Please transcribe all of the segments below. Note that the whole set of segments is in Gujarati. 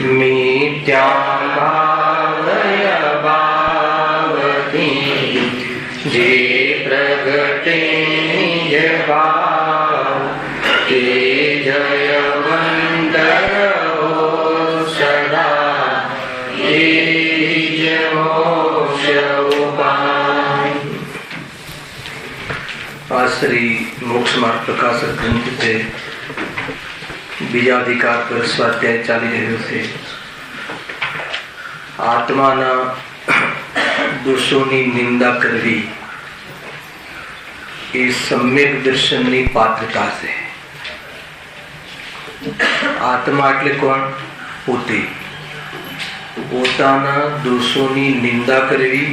मिथ्या भावय भावती जे प्रगटे निज भाव ते जयवंत हो सदा ते मोक्ष उपाय। आ श्री मोक्ष मार्ग प्रकाशक ग्रंथ से बीजा अधिकार पर स्वाध्याय चाली रह्यो छे। आत्माना दोषोनी निंदा करवी ए सम्यक दर्शननी पात्रता छे। आत्मा એટલે કોણ? પોતે પોતાના દોષોની નિંદા કરવી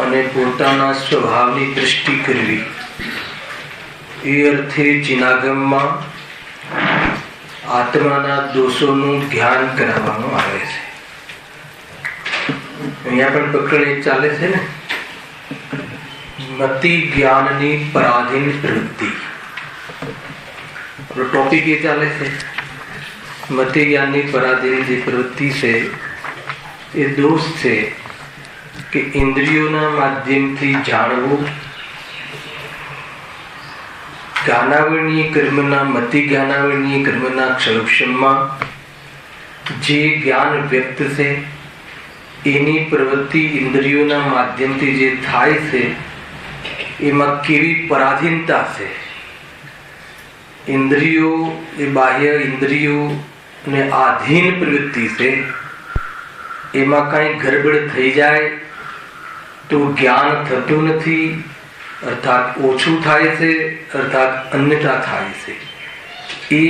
અને પોતાના સ્વભાવની દૃષ્ટિ કરવી એ અર્થે ચિનાગમમાં આત્માના દોષોનું ધ્યાન કરાવવામાં આવે છે। અહીંયા પણ પ્રકરણ ચાલે છે ને, મતિ જ્ઞાનની પરાધીન પ્રવૃત્તિ। ટોપિક એ ચાલે છે મતિ જ્ઞાનની પરાધીન જે પ્રવૃત્તિ છે એ દોષ છે કે ઇન્દ્રિયોના માધ્યમથી જાણવું, જ્ઞાનાવરણીય કર્મના મતિ જ્ઞાનાવરણીય કર્મના ક્ષણક્ષમમાં જે જ્ઞાન વ્યક્ત છે એની પ્રવૃત્તિ ઇન્દ્રિયોના માધ્યમથી જે થાય છે એમાં કેવી પરાધીનતા છે। ઇન્દ્રિયો એ બાહ્ય ઇન્દ્રિયો ને આધીન પ્રવૃત્તિ છે। એમાં કાંઈ ગરબડ થઈ જાય તો જ્ઞાન થતું નથી, અર્થાત ઓછું થાય છે, અર્થાત અન્યથા થાય છે। એ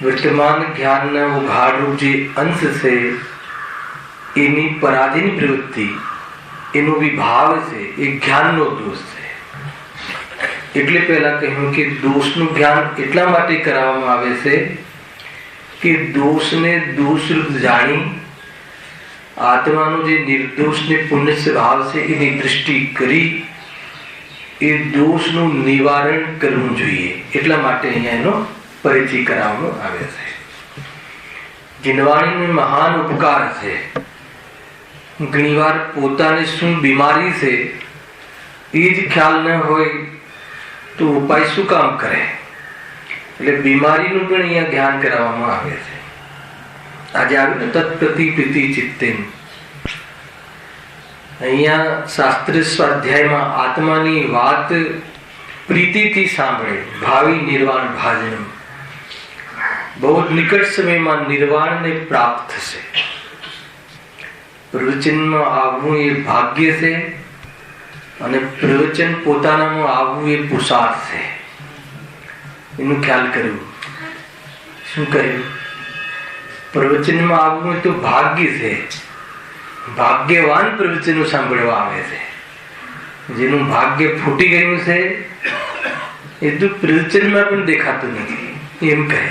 વર્તમાન જ્ઞાનના ઉઘાડરૂપ જે અંશ છે એની પરાધીન પ્રવૃત્તિ, એનો વિભાવ છે, એ જ્ઞાનનો દોષ છે। એટલે પહેલા કહ્યું કે દોષનું જ્ઞાન એટલા માટે કરાવવામાં આવે છે કે દોષને દોષરૂપ જાણી આત્માનો જે નિર્દોષ ને પુણ્ય સ્વભાવ છે એની દૃષ્ટિ કરી એ દોષનું નિવારણ કરવું જોઈએ। એટલા માટે અહીંયા એનો પરિચય કરાવવામાં આવે છે। જીનવાણીનો મહાન ઉપકાર છે। ઘણીવાર પોતાને શું બીમારી છે એ જ ખ્યાલ ન હોય તો ઉપાય શું કામ કરે, એટલે બીમારીનું પણ અહીંયા ધ્યાન કરાવવામાં આવે છે। આજે આવ્યું ને તત્પ્રતિ પ્રીતિ ચિત્તેન, અહીંયા શાસ્ત્ર સ્વાધ્યાયમાં આત્માની વાત પ્રીતિથી સાંભળે, ભાવિ નિર્વાણ ભાજનમ, બહુ નિકટ સમયમાં નિર્વાણને પ્રાપ્ત થશે। પ્રવચનમાં આવવું એ ભાગ્ય છે અને પ્રવચન પોતાનામાં આવવું એ પુરુષાર્થ છે। એનું ખ્યાલ કરવું। શું કર્યું? પ્રવચનમાં આવવું તો ભાગ્ય છે, ભાગ્યવાન પ્રવચનો સાંભળવા આવે છે। જેનું ભાગ્ય ફૂટી ગયું છે એ તો પ્રવચનમાં પણ દેખાતું નથી, એમ કહે।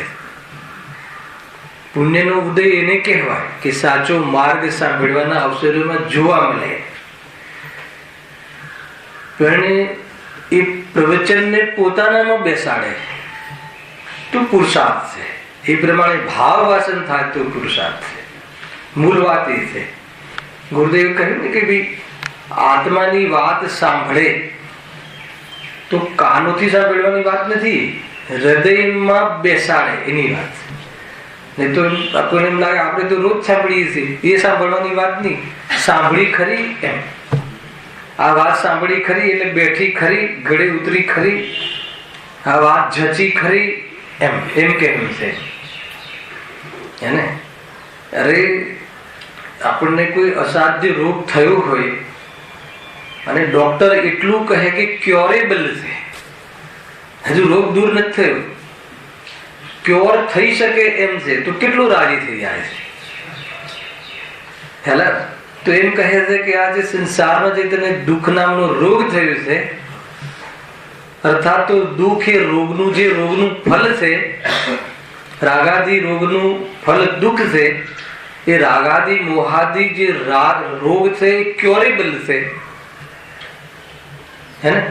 પુણ્યનો ઉદય એને કહેવાય કે સાચો માર્ગ સાંભળવાના અવસરોમાં જોવા મળે, પણ એ પ્રવચનને પોતાનામાં બેસાડે તો પુરુષાર્થ છે। એ પ્રમાણે ભાવ વાસન થાય તો પુરુષાર્થ છે। મૂળ વાત એ છે। ગુરુદેવ કહ્યું ને કે ભાઈ આત્માની વાત સાંભળે તો કાનોથી સાંભળવાની વાત નથી, હૃદયમાં બેસાડે એની વાત છે। નહીં તો આપણને એમ લાગે આપણે તો રોજ સાંભળીએ છીએ, એ સાંભળવાની વાત નહીં। સાંભળી ખરી એમ, આ વાત સાંભળી ખરી એટલે બેઠી ખરી, ગળે ઉતરી ખરી, આ વાત જચી ખરી એમ કહેવું છે। એને અરે આપણને કોઈ અસાધ્ય રોગ થયો હોય અને ડોક્ટર એટલું કહે કે ક્યોરેબલ છે, હજુ રોગ દૂર નથી થયો, ક્યોર થઈ શકે એમ છે, તો કેટલું રાજી થઈ જાય છે। હેલા તો એમ કહે છે કે આ જે સંસારમાં જે તને દુઃખ નામનો રોગ થયો છે, અર્થાત તો દુઃખ એ રોગનું જે રોગનું ફલ છે, રાગાદી રોગનું ફલ દુઃખ છે, એ રાગાદી મોહાદી જે રોગ છે એ ક્યોરેબલ છે, હે ને?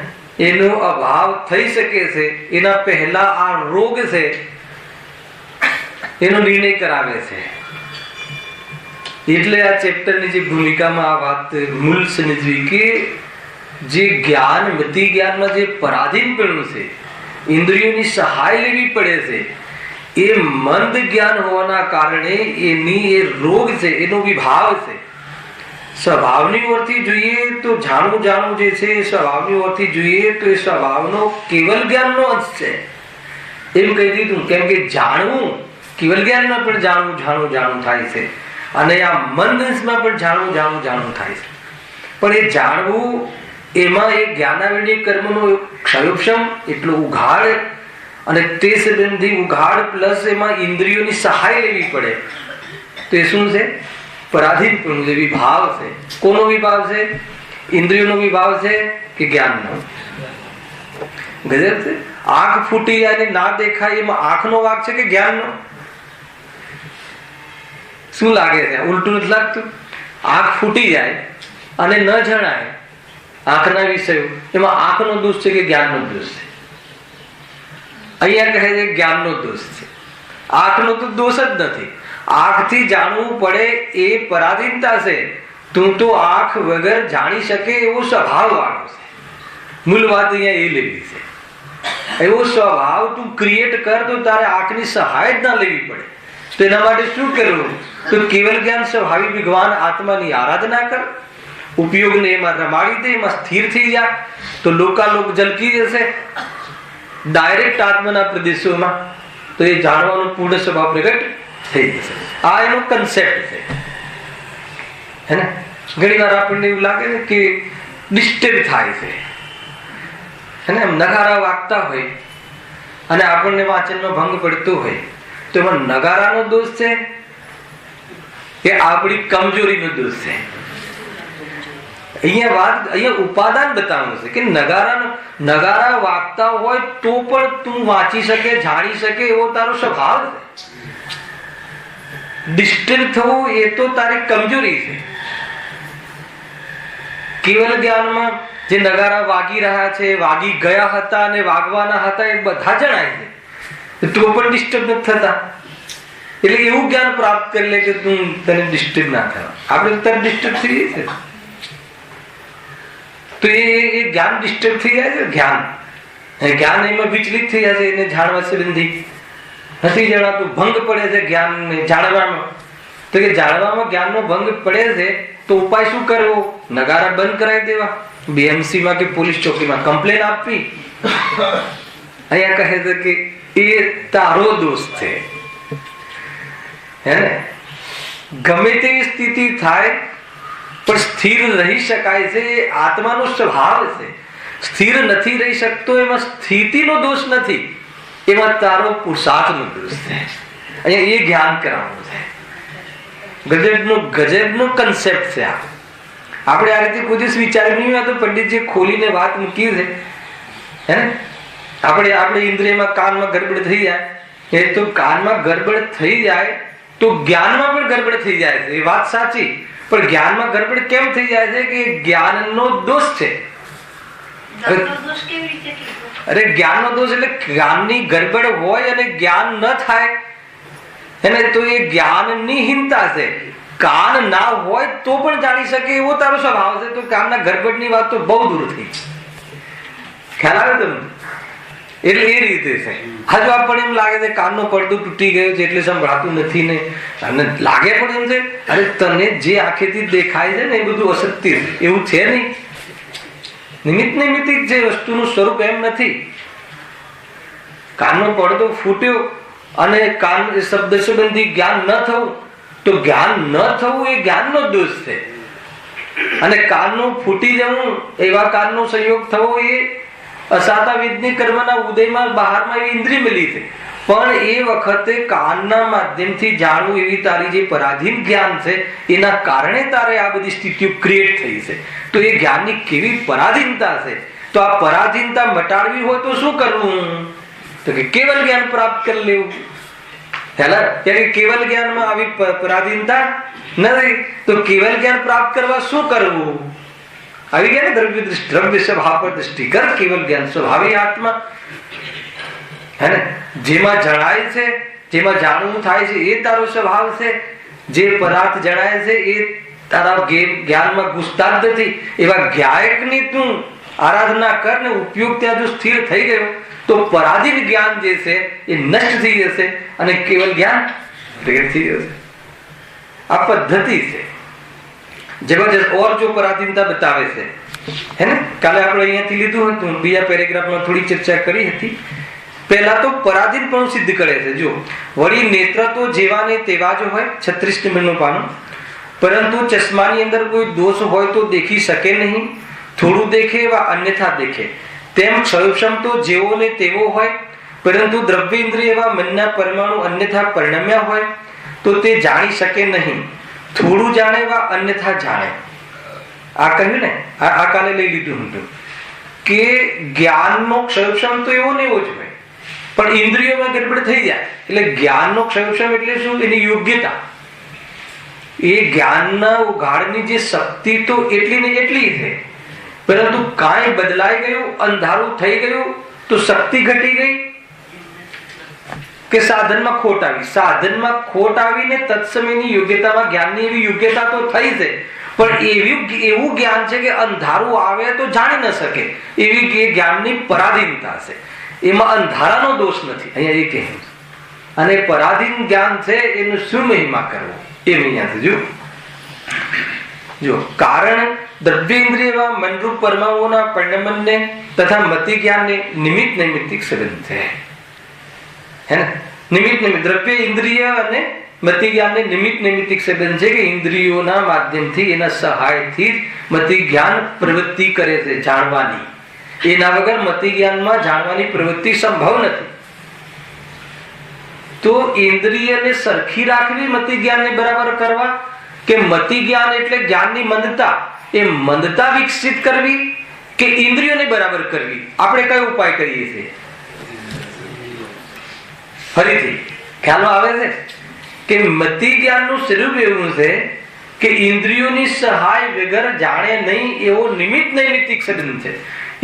એનો અભાવ થઈ શકે છે, એના પહેલા આ રોગ છે એનો નિર્ણય કરાવે છે. એટલે આ ચેપ્ટરની જે ભૂમિકામાં આ વાત મૂળ સમજવી કે જે જ્ઞાન મતિ જ્ઞાનમાં જે પરાધીનપણું છે, ઇન્દ્રિયોની સહાય લેવી પડે છે, એ મંદ જ્ઞાન હોવાના કારણે એની એ રોગ છે, એનો વિભાવ છે. સ્વભાવની ઓરથી જોઈએ તો જાણવું જાણવું જે છે, સ્વભાવની ઓરથી જોઈએ તો એ સ્વભાવનો કેવલ જ્ઞાનનો અંશ છે એમ કહી દીધું. કેમ કે જાણવું કેવલ જ્ઞાનમાં પણ જાણવું થાય છે, અને આ મંદ અંશમાં પણ જાણવું થાય છે. પણ એ જાણવું એમાં એ જ્ઞાનાવિણીય કર્મનો ક્ષયોક્ષમ એટલો ઉઘાડ, અને તે સંબંધી ઉઘાડ પ્લસ એમાં ઇન્દ્રિયોની સહાય લેવી પડે. તો એ શું છે? પરાધીનપણું જે વિભાવ છે. કોનો વિભાવ છે? ઇન્દ્રિયોનો વિભાવ છે કે જ્ઞાનનો? ગજબ છે. આંખ ફૂટી જાય ને ના દેખાય, એમાં આંખનો વાંક છે કે જ્ઞાનનો? શું લાગે છે? ઉલટું નથી લાગતું? આંખ ફૂટી જાય અને ન જણાય આંખના વિષયો, એમાં આંખનો દોષ છે કે જ્ઞાનનો દોષ છે? અહીંયા કહે છે જ્ઞાનનો દોષ છે. આંખનો તો દોષ જ નથી. આંખથી જાણવું પડે એ પરાધીનતા છે. તું તો આંખ વગર જાણી શકે એવો સ્વભાવ વાળો છે. મૂળ વાત અહીંયા એ લેવી છે. એવો સ્વભાવ તું ક્રિએટ કર તો તારે આંખની સહાય જ ના લેવી પડે. તો એના માટે શું કરવું? તો કેવલ જ્ઞાન સ્વભાવી ભગવાન આત્માની આરાધના કર, ઉપયોગને એમાં રમાડી દે, એમાં સ્થિર થઈ જા, તો લોકાલોક ઝલકી જશે ડાયરેક્ટ આત્માના પ્રદેશોમાં. તો એ જાણવાનો પૂર્ણ સ્વભાવ પ્રગટ થઈ જશે. આ એનો કન્સેપ્ટ છે. હે ને? ઘણી વાર આપણને એવું લાગે ને કે ડિસ્ટર્બ થાય છે, હે ને? નગારા વાગતા હોય અને આપણને વાંચનનો ભંગ પડતો હોય, તો એમાં નગારાનો દોષ છે કે આપણી કમજોરીનો દોષ છે? અહીંયા ઉપાદાન બતાવવાનું છે કે નગારા વાગતા હોય તો પણ તું વાંચી શકે, જાણી શકે એવો તારો સ્વભાવ છે. ડિસ્ટર્બ થવું એ તો તારી કમજોરી છે. કેવલ જ્ઞાનમાં જે નગારા વાગી રહ્યા છે, વાગી ગયા હતા અને વાગવાના હતા, એ બધા જણાય છે, તો પણ ડિસ્ટર્બ નથી થતા. એટલે એવું જ્ઞાન પ્રાપ્ત કરી લે કે તને ડિસ્ટર્બ ના થવા. આપણે તરત ડિસ્ટર્બ થઈએ છીએ, તો એ જ્ઞાન ડિસ્ટર્બ થઈ જાય છે. જ્ઞાન એમાં વિચલિત થઈ જાય છે. એને જાણવા સંબંધી નથી જણાતું, ભંગ પડે છે જ્ઞાનને જાણવામાં. તો કે જાણવામાં જ્ઞાનનો ભંગ પડે છે, તો ઉપાય શું કરવો? નગારા બંધ કરાવી દેવા, BMC માં કે પોલીસ ચોકીમાં કમ્પ્લેન આપવી. અહીંયા કહે છે કે એ તારો દોષ છે. હે ને? ગમે તેવી સ્થિતિ થાય પણ સ્થિર રહી શકાય છે, એ આત્માનો સ્વભાવ છે. સ્થિર નથી રહી શકતો, એમાં સ્થિતિનો દોષ નથી, એમાં તારો પુરુષાર્થનો દોષ છે. અહીંયા એ જ્ઞાન કરાવવાનું છે. ગજબનો કન્સેપ્ટ છે આ. આપણે આ રીતે કોઈ દિવસ વિચાર્યું નહીં હોય, તો પંડિતજી ખોલીને વાત મૂકી છે. હે ને? આપણે ઇન્દ્રિયમાં કાનમાં ગડબડ થઈ જાય, એ તો કાનમાં ગડબડ થઈ જાય તો જ્ઞાનમાં પણ ગડબડ થઈ જાય છે. એ વાત સાચી. પણ જ્ઞાનમાં ગડબડ કેમ થઈ જાય છે? કે જ્ઞાનનો દોષ છે. અરે જ્ઞાનનો દોષ એટલે જ્ઞાનની ગડબડ હોય અને જ્ઞાન ન થાય, એને તો એ જ્ઞાનની હીનતા છે. કાન ના હોય તો પણ જાણી શકે એવો તારો સ્વભાવ છે. તો કાનના ગડબડની વાત તો બહુ દૂર થઈ. ખ્યાલ આવે તમને? એટલે એ રીતે છે. હજુ આપણને એમ લાગે છે કાનનો પડદો તૂટી ગયો છે એટલે સંભળાતું નથી ને, અને લાગે પણ એમ છે અરે તને જે આંખેથી દેખાય છે ને એ બધું અસત્ય છે. એવું છે નહીં. નિમિત્તિક જે વસ્તુનું સ્વરૂપ એમ નથી. કાનનો પડદો ફૂટ્યો અને કાન શબ્દ સંબંધી જ્ઞાન ન થવું, તો જ્ઞાન ન થવું એ જ્ઞાનનો દોષ છે. અને કાનનું ફૂટી જવું, એવા કાનનો સંયોગ થવો, એ અસાતા વિદની કર્મના ઉદયમાં બહારમાં એવી ઇન્દ્રિય મળી છે. પણ એ વખતે કાનના માધ્યમથી જાણવું એવી તારી જે પરાધીન જ્ઞાન છે, એના કારણે તારે આ બધી સ્થિતિઓ ક્રિએટ થઈ છે. તો એ જ્ઞાનની કેવી પરાધીનતા છે. તો આ પરાધીનતા મટાડવી હોય તો શું કરવું? તો કે કેવલ જ્ઞાન પ્રાપ્ત કરી લેવું. કેવલ જ્ઞાનમાં આવી પરાધીનતા નથી. તો કેવલ જ્ઞાન પ્રાપ્ત કરવા શું કરવું? આવી ગયા ને દ્રવ્ય સ્વભાવ પર દ્રષ્ટિ કર. કેવલ જ્ઞાન સ્વભાવી આત્મા, હે ને? જેમાં જણાય છે જેમાં જાણવું થાય છે એ તારો સ્વભાવ છે, જે પદાર્થ જણાય છે એ તારા જ્ઞાનમાં ઘૂસતા જ નથી, એવા જ્ઞાયકની તું આરાધના કર ને ઉપયોગ ત્યાં જો સ્થિર થઈ ગયો તો પરાધીન જ્ઞાન જે છે એ નષ્ટ થઈ જશે અને કેવલ જ્ઞાન પ્રગટ થઈ જશે. આ પદ્ધતિ છે જબરજસ્ત. ઓર જો પરાધીનતા બતાવે છે હે ને, કાલે આપણે અહીંયાથી લીધું હતું, બીજા પેરેગ્રાફમાં થોડી ચર્ચા કરી હતી. પહેલા તો પરાધીન પણ સિદ્ધ કરે છે. જો વળી નેત્ર તો જેવા ને તેવા જ હોય, 36 નંબરનું પાનું, પરંતુ ચશ્માની અંદર કોઈ દોષ હોય તો દેખી શકે નહીં, થોડું દેખે એવા અન્યથા દેખે. તેમ ક્ષયોક્ષમ તો જેવો ને તેવો હોય, પરંતુ દ્રવ્ય ઇન્દ્રિય એવા મનના પરમાણુ અન્યથા પરિણમ્યા હોય તો તે જાણી શકે નહીં, થોડું જાણે એવા અન્યથા જાણે. આ કહ્યું ને, આ કાલે લઈ લીધું હતું કે જ્ઞાનનો ક્ષયોક્ષમ તો એવો ને એવો જ હોય, પણ ઇન્દ્રિયોમાં ગડબડ થઈ જાય. એટલે જ્ઞાનનો ક્ષયોક્ષમ એટલે શું? એની યોગ્યતા. એ જ્ઞાનના ઉઘાડની જે શક્તિ તો એટલી ને એટલી છે, પરંતુ કાંઈ બદલાઈ ગયું, અંધારું થઈ ગયું તો શક્તિ ઘટી ગઈ કે સાધનમાં ખોટ આવી. સાધનમાં ખોટ આવીને તત્સમયની યોગ્યતામાં જ્ઞાનની એવી યોગ્યતા તો થઈ છે, પણ એવું જ્ઞાન છે કે અંધારું આવે તો જાણી ન શકે એવી જ્ઞાનની પરાધીનતા છે. એમાં અંધારાનો દોષ નથી અહીંયા એ કહેવું. અને પરાધીન જ્ઞાન છે એનું શું મહિમા કરવો એમ અહીંયા જો કારણ દ્રવ્યેન્દ્રિય મનરૂપ પરમાણુઓના પરિણમનને તથા મતિ જ્ઞાનને નિમિત્ત નૈમિત્તિક સંબંધ છે. હે ને, નિમિત્ત નૈમિત્ત દ્રવ્ય ઇન્દ્રિય અને મતિ જ્ઞાનને નિમિત્ત નૈમિત્તિક સંબંધ છે કે ઇન્દ્રિયોના માધ્યમથી એના સહાયથી મતિ જ્ઞાન પ્રવૃત્તિ કરે છે જાણવાની. એના વગર મતિ જ્ઞાનમાં જાણવાની પ્રવૃત્તિ સંભવ નથી. તો ઇન્દ્રિયને સરખી રાખવી મતિ જ્ઞાનને બરાબર કરવા, કે મતિ જ્ઞાન એટલે જ્ઞાનની મંદતા, એ મંદતા વિકસિત કરવી કે ઇન્દ્રિયોને બરાબર કરવી? આપણે કયો ઉપાય કરીએ છીએ? ફરીથી ખ્યાલ આવે છે કે મતિ જ્ઞાનનું સ્વરૂપ એવું છે કે ઇન્દ્રિયોની સહાય વગર જાણે નહીં એવો નિમિત્ત નૈમિત્તિક સંબંધ છે.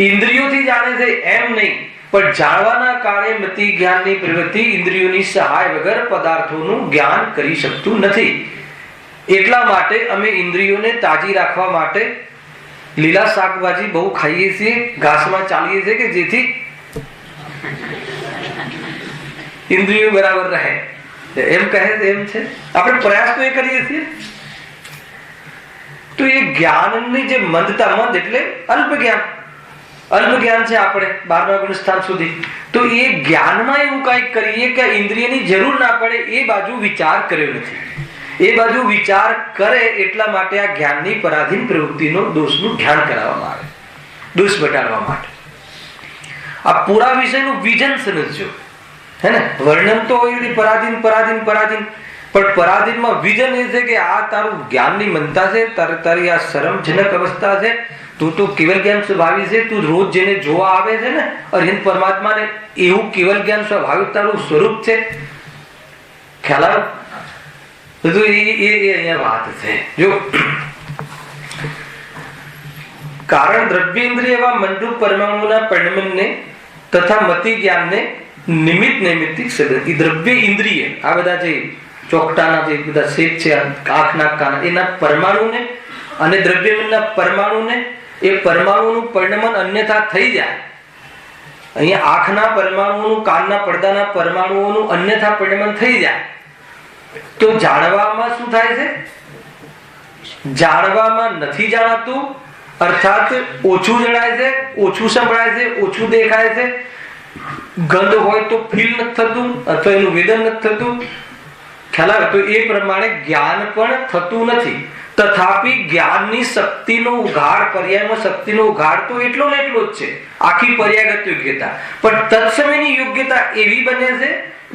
ઇન્દ્રિયોથી જાણે છે એમ નહીં, પણ જાણવાના કારણે મતિ જ્ઞાનની પ્રવૃત્તિ ઇન્દ્રિયોની સહાય વગર પદાર્થોનું જ્ઞાન કરી શકતું નથી. એટલા માટે અમે ઇન્દ્રિયોને તાજી રાખવા માટે લીલા શાકભાજી બહુ ખાઈએ છીએ, ઘાસમાં ચાલીએ છીએ કે જેથી ઇન્દ્રિયો બરાબર રહે. એમ કહે એમ છે, આપણે પ્રયાસ તો એ કરીએ છીએ. તો એ જ્ઞાનની જે મંદતા, મંદ એટલે અલ્પ જ્ઞાન, અલ્પ જ્ઞાન છે આપણે 12મા ગુણ સ્થાન સુધી, તો એ જ્ઞાનમાં એવું કંઈક કરીએ કે ઇન્દ્રિયની જરૂર ના પડે એ બાજુ વિચાર કર્યો નથી. એ બાજુ વિચાર કરે એટલા માટે આ જ્ઞાનની પરાધીન પ્રવૃત્તિનો દોષનું ધ્યાન કરાવવામાં આવે, દોષ બટાડવા માટે. આ પૂરા વિષયનું વિઝન સમજજો, હે ને. વર્ણન તો હોય પરાધીન પરાધીન પરાધીન, પણ પરાધીનમાં વિઝન એ છે કે આ તારું જ્ઞાનની મંતા છે, તારી આ શરમજનક અવસ્થા છે, તું તો કેવલ જ્ઞાન સ્વભાવી છે, તું રોજ જેને જોવા આવે છે ને અરહિંદ પરમાત્માને, એવું કેવલ જ્ઞાન સ્વાભાવિક તારું સ્વરૂપ છે. ખ્યાલ આવે? બધું એ અહીંયા વાત છે. જો કારણ દ્રવ્યેન્દ્રિય એવા મનરૂપ પરમાણુના પરિણમનને તથા મતિ જ્ઞાનને નિમિત્ત નૈમિત્તિક સંબંધ. એ દ્રવ્ય ઇન્દ્રિય, આ બધા જે ચોકટાના જે બધા શેપ છે, આંખના કાન, એના પરમાણુને અને દ્રવ્યમનના પરમાણુને, એ પરમાણુનું પરિણમન અન્યથા થઈ જાય. અહીંયા આંખના પરમાણુનું, કાનના પડદાના પરમાણુઓનું અન્યથા પરિણમન થઈ જાય તો જાણવામાં શું થાય છે? જાણવામાં નથી જાણાતું, અર્થાત ઓછું જણાય છે, ઓછું સંભળાય છે, ઓછું દેખાય છે. ગંધ હોય તો ફીલ નથી થતું અથવા એનું વેદન નથી થતું. ખ્યાલ આવે? તો એ પ્રમાણે જ્ઞાન પણ થતું નથી. તથાપી જ્ઞાનની શક્તિનો ઉઘાડ, પર્યાયમાં શક્તિનો ઉઘાડ તો એટલો ને એટલો જ છે, આખી પર્યાયગત યોગ્યતા. પણ તત્સમયની યોગ્યતા એવી બને છે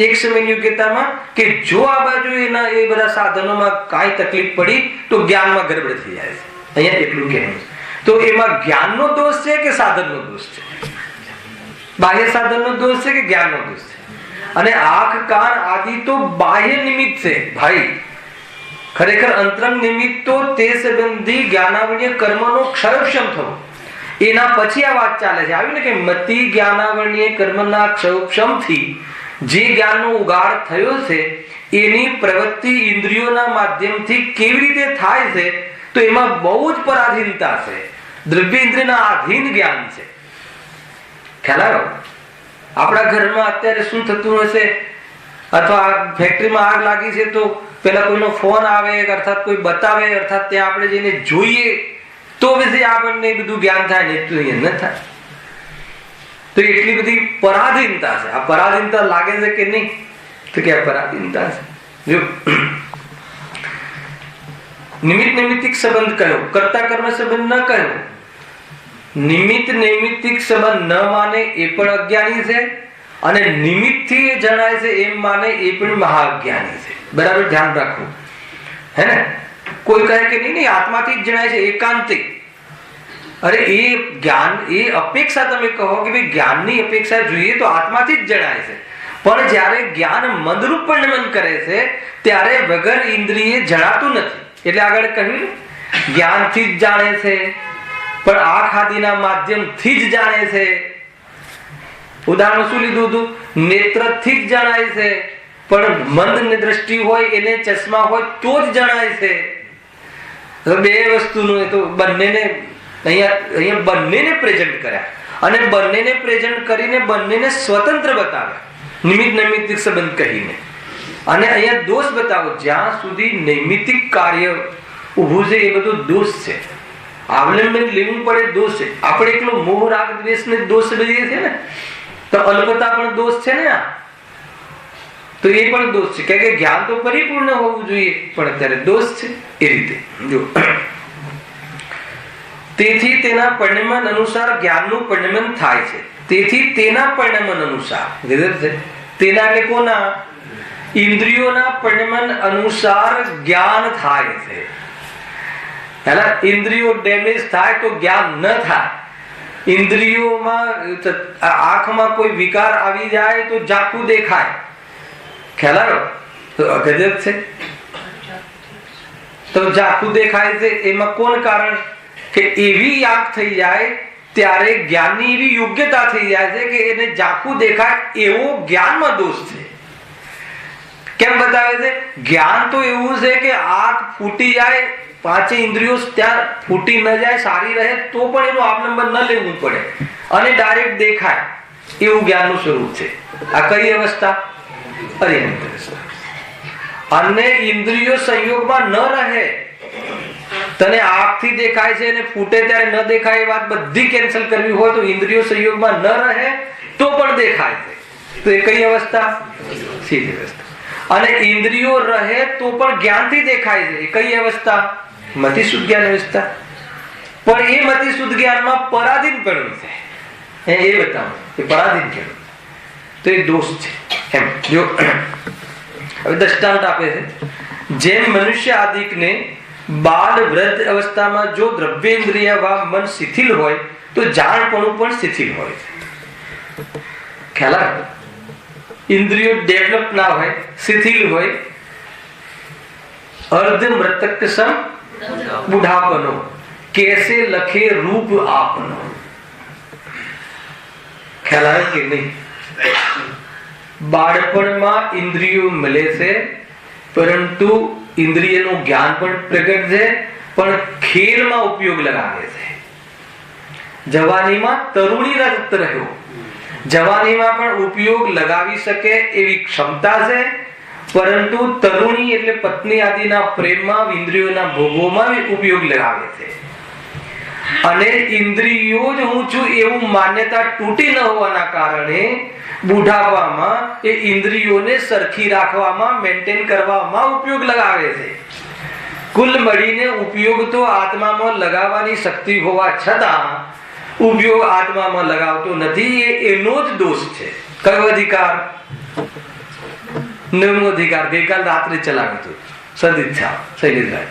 એક સમયની યોગ્યતામાં કે જો આ બાજુ એના એ બધા સાધનોમાં કાંઈ તકલીફ પડી તો જ્ઞાનમાં ગડબડ થઈ જાય છે. અહીંયા એટલું કહેવું. તો એમાં જ્ઞાનનો દોષ છે કે સાધનનો દોષ છે? બાહ્ય સાધનનો દોષ છે કે જ્ઞાનનો દોષ છે? અને આંખ, કાન આદિ તો બાહ્ય નિમિત્ત છે ભાઈ. ખરેખર અંતરંગ નિમિત્ત તો તે સંબંધી જ્ઞાનાવર્ણ્ય કર્મનો ક્ષયક્ષમ થવો, એના પછી આ વાત ચાલે છે. આવ્યું ને કે મતિ જ્ઞાનાવર્ણ્ય કર્મના ક્ષયક્ષમથી જે જ્ઞાનનો ઉગાડ થયો છે એની પ્રવૃત્તિ ઇન્દ્રિયોના માધ્યમથી કેવી રીતે થાય છે, તો એમાં બહુ જ પરાધીનતા છે. દ્રવ્ય ઇન્દ્રિયના આધીન જ્ઞાન છે. ખ્યાલ આવ્યો? આપણા ઘરમાં અત્યારે શું થતું હશે, અથવા ફેક્ટરીમાં આગ લાગી છે તો પેલા કોઈનો ફોન આવે, અર્થાત કોઈ બતાવે, અર્થાત ત્યાં આપણે જઈને જોઈએ તો પછી આપણને બધું જ્ઞાન થાય, ને તો અહીંયા ન થાય. તો એટલી બધી પરાધીનતા છે. આ પરાધીનતા લાગે છે કે નહીં? તો કે આ પરાધીનતા છે. જો નિમિત્ત નૈમિત્તિક સંબંધ કયો, કર્તા કર્મ સંબંધ ન કયો. નિમિત્ત નૈમિત્તિક સંબંધ ન માને એ પણ અજ્ઞાની છે, અને નિમિત્તથી એ જણાય છે એમ માને એ પણ મહાઅજ્ઞાની છે. બરાબર ધ્યાન રાખવું, હે ને? કોઈ કહે કે નહીં આત્માથી જ જણાય છે, એકાંતિક. અરે એ જ્ઞાન, એ અપેક્ષા તમે કહો કે ભાઈ જ્ઞાનની અપેક્ષા જોઈએ તો આત્માથી જ જણાય છે, પણ જ્યારે જ્ઞાન મદરૂપ પરિણમન કરે છે ત્યારે વગર ઇન્દ્રિયે જણાતું નથી. એટલે આગળ કહ્યું જ્ઞાનથી જ જાણે છે, પણ આંખ આદિના માધ્યમથી જ જાણે છે. ઉદાહરણ શું લીધું હતું? નેત્રથી જ જણાય છે, પણ મંદ દ્રષ્ટિ હોય, એને ચશ્મા હોય તો જ જણાય છે. બે વસ્તુનું એ તો બંનેને અહીંયા બંનેને પ્રેઝન્ટ કર્યા, અને બંનેને પ્રેઝન્ટ કરીને બંનેને સ્વતંત્ર બતાવ્યા, નિમિત્ત નૈમિત્તિક સંબંધ કહીને. અને અહીંયા દોષ બતાવો. જ્યાં સુધી નૈમિત્તિક કાર્ય ઊભું છે એ બધું દોષ છે. અવલંબન લેવું પડે દોષ છે. આપણે એકલો મોહ રાગ દ્વેષને દોષ લઈએ છીએ ને, તો અલ્પતા પણ દોષ છે ને. આ તો એ પણ દોષ છે, કારણ કે જ્ઞાન તો પરિપૂર્ણ હોવું જોઈએ, પણ અત્યારે દોષ છે. એ રીતે જો તેથી તેના પરિણમન અનુસાર જ્ઞાનનું પરિણમન થાય છે. તેથી તેના પરિણમન અનુસાર તેના એટલે કોના? ઇન્દ્રિયોના પરિણમન અનુસાર જ્ઞાન થાય છે. ઇન્દ્રિયો ડેમેજ થાય તો જ્ઞાન ન થાય. ઇન્દ્રિયોમાં આંખમાં કોઈ વિકાર આવી જાય તો ઝાંખું દેખાય. ખ્યાલ આવ્યો? તો ગજબ છે. તો ઝાંખું દેખાય છે એમાં કોણ કારણ? કે એવી આંખ થઈ જાય ત્યારે જ્ઞાનની એવી યોગ્યતા થઈ જાય છે કે એને ઝાંખું દેખાય એવો જ્ઞાનમાં દોષ છે. કેમ બતાવે છે? જ્ઞાન તો એવું છે કે આંખ ફૂટી જાય, પાંચે ઇન્દ્રિયો ત્યાં ફૂટી ન જાય, સારી રહે તો પણ એનું અવલંબન ન લેવું પડે અને ડાયરેક્ટ દેખાય એવું જ્ઞાનનું સ્વરૂપ છે. આ કઈ અવસ્થા? અરિહંત અવસ્થા. અને ઇન્દ્રિયો સંયોગમાં ન રહે. તને આંખથી દેખાય છે અને ફૂટે ત્યારે ન દેખાય એ વાત બધી કેન્સલ કરવી હોય તો ઇન્દ્રિયો સંયોગમાં ન રહે તો પણ દેખાય છે. તો એ કઈ અવસ્થા? સીધી અવસ્થા. અને ઇન્દ્રિયો રહે તો પણ જ્ઞાનથી દેખાય છે. એ કઈ અવસ્થા? મતિ શુદ્ધ જ્ઞાન અવસ્થા. પણ એ મતિ શુદ્ધ જ્ઞાનમાં પરાધીન પણ છે. એ બતાવો એ પરાધીન કેમ? તો એ દોષ છે. એમ જો હવે દ્રષ્ટાંત આપે છે. જેમ મનુષ્ય આદિકને બાળ વૃદ્ધ અવસ્થામાં જો દ્રવ્યેન્દ્રિય વા મન શિથિલ હોય તો જાણપણું પણ શિથિલ હોય છે. ખ્યાલ આવે? ઇન્દ્રિયો ડેવલપ ના હોય, શિથિલ હોય. અર્ધ મૃતક સમ બુઢાપનો કેસે લખે રૂપ આપનો. ખ્યાલ આવે કે નહીં? બાળપણમાં ઇન્દ્રિયો મળે છે, પરંતુ ઇન્દ્રિયનું જ્ઞાન પણ પ્રગટ છે, પણ ખેલમાં ઉપયોગ લગાવે છે. જવાનીમાં તરુણી રત રહ્યો, જવાનીમાં પણ ઉપયોગ લગાવી શકે એવી ક્ષમતા છે, પરંતુ તરુણી એટલે પત્ની આદિના પ્રેમમાં, ઇન્દ્રિયોના ભોગોમાં ઉપયોગ લગાવે છે. અને ઇન્દ્રિયો જ હું છું એવું માન્યતા તૂટી ન હોવાના કારણે બુઢાપામાં એ ઇન્દ્રિયોને સરખી રાખવામાં, મેન્ટેન કરવામાં ઉપયોગ લગાવે છે. કુલ મળીને ઉપયોગ તો આત્મામાં લગાવવાની શક્તિ હોવા છતાં ઉપયોગ આત્મામાં લગાવતો નથી. એનો જ દોષ છે. કયો અધિકાર? નવમો અધિકાર. ગઈકાલ રાત્રે ચલાવ્યું હતું સદિચ્છા શૈલેષભાઈ,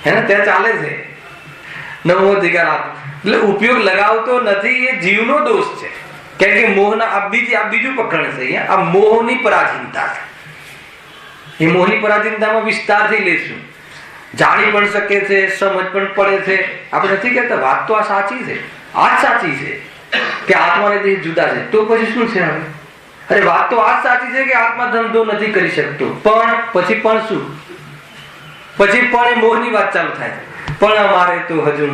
હે ને? ત્યાં ચાલે છે નવમો અધિકાર. એટલે ઉપયોગ લગાવતો નથી એ જીવનો દોષ છે. કેમ કે મોહના આ બીજું પ્રકરણ છે. અહીંયા આ મોહની પરાધીનતા છે. એ મોહની પરાધીનતામાં વિસ્તારથી લઈશું. જાણી પણ શકે છે, સમજ પણ પડે છે. આપણે નથી કહેતા વાત તો આ સાચી છે, આ જ સાચી છે કે આત્મા અને દેહ જુદા છે. તો પછી શું છે? હવે અરે વાત તો આ સાચી છે કે આત્મા ધંધો નથી કરી શકતો, પણ પછી પણ શું? પછી પણ એ મોહની વાત ચાલુ થાય, પણ અમારે તો હજુ,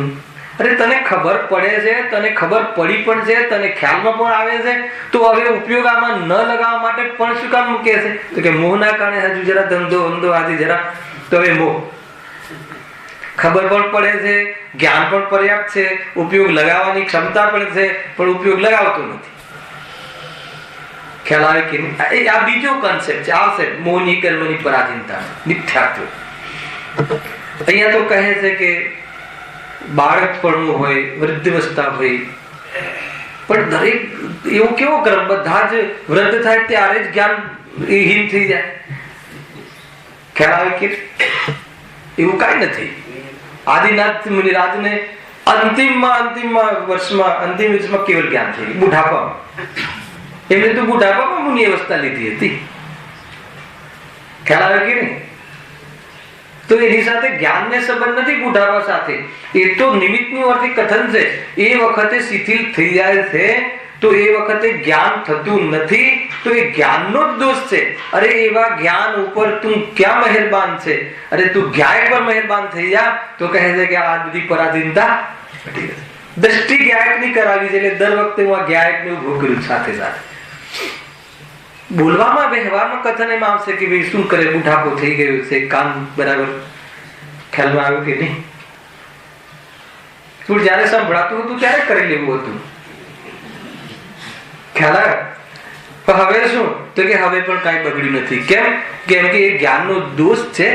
અરે તને ખબર પડે છે, તને ખબર પડી પણ છે, તને ખ્યાલમાં પણ આવે છે, તો હવે ઉપયોગ આમાં ન લગાવવા માટે પણ શું કામ મૂકે છે? તો કે મોહના કારણે હજુ જરા ધંધો અંધો આજે જરા, તો હવે મોહ. ખબર પણ પડે છે, જ્ઞાન પણ પર્યાપ્ત છે, ઉપયોગ લગાવવાની ક્ષમતા પણ છે, પણ ઉપયોગ લગાવતો નથી. ખ્યાલ આવે કે નહીં? આ બીજો કન્સેપ્ટ છે, આવશે મોહની કર્મની પરાધીનતા, મિથ્યાત્વ. અહીંયા તો કહે છે કે બાળકપણું હોય, વૃદ્ધાવસ્થા હોય, પણ દરેક એવો કેવો કર્મ, બધા જ વૃદ્ધ થાય ત્યારે જ જ્ઞાન હીન થઈ જાય. ખ્યાલ આવે કે એવું કાંઈ નથી. આદિનાથ મુનિરાજને અંતિમ વર્ષમાં કેવલ જ્ઞાન થઈ ગયું, બુઢાપામાં. એમને તો બુઢાપામાં મુનિ અવસ્થા લીધી હતી. ખ્યાલ આવે કે નહીં? તો એની સાથે જ્ઞાનને સંબંધ નથી, બુઢાપા સાથે. એ તો નિમિત્તનું અર્થી કથન છે. એ વખતે શિથિલ થઈ જાય છે, તો એ વખતે જ્ઞાન થતું નથી, તો એ જ્ઞાનનો જ દોષ છે. અરે એવા જ્ઞાન ઉપર તું ક્યાં મહેરબાન છે? અરે તું જ્ઞાય પર મહેરબાન થઈ જા, તો કહે છે કે આ બધી પરાધીનતા દ્રષ્ટિ જ્ઞાયકની કરાવી છે. એટલે દર વખતે હું આ જ્ઞાયકને ઉભો કર્યું સાથે સાથે. બોલવામાં વ્યવહારમાં કથન એમ આવશે કે ભાઈ શું કરે, બુઢાપો થઈ ગયો છે, કામ બરાબર ખ્યાલમાં આવ્યું કે નહીં? તું જયારે સંભળાતું હતું ત્યારે કરી લેવું હતું. ખ્યાલ આવે? હવે શું? તો કે હવે પણ કાંઈ બગડ્યું નથી. કેમ? કેમ કે એ જ્ઞાનનો દોષ છે.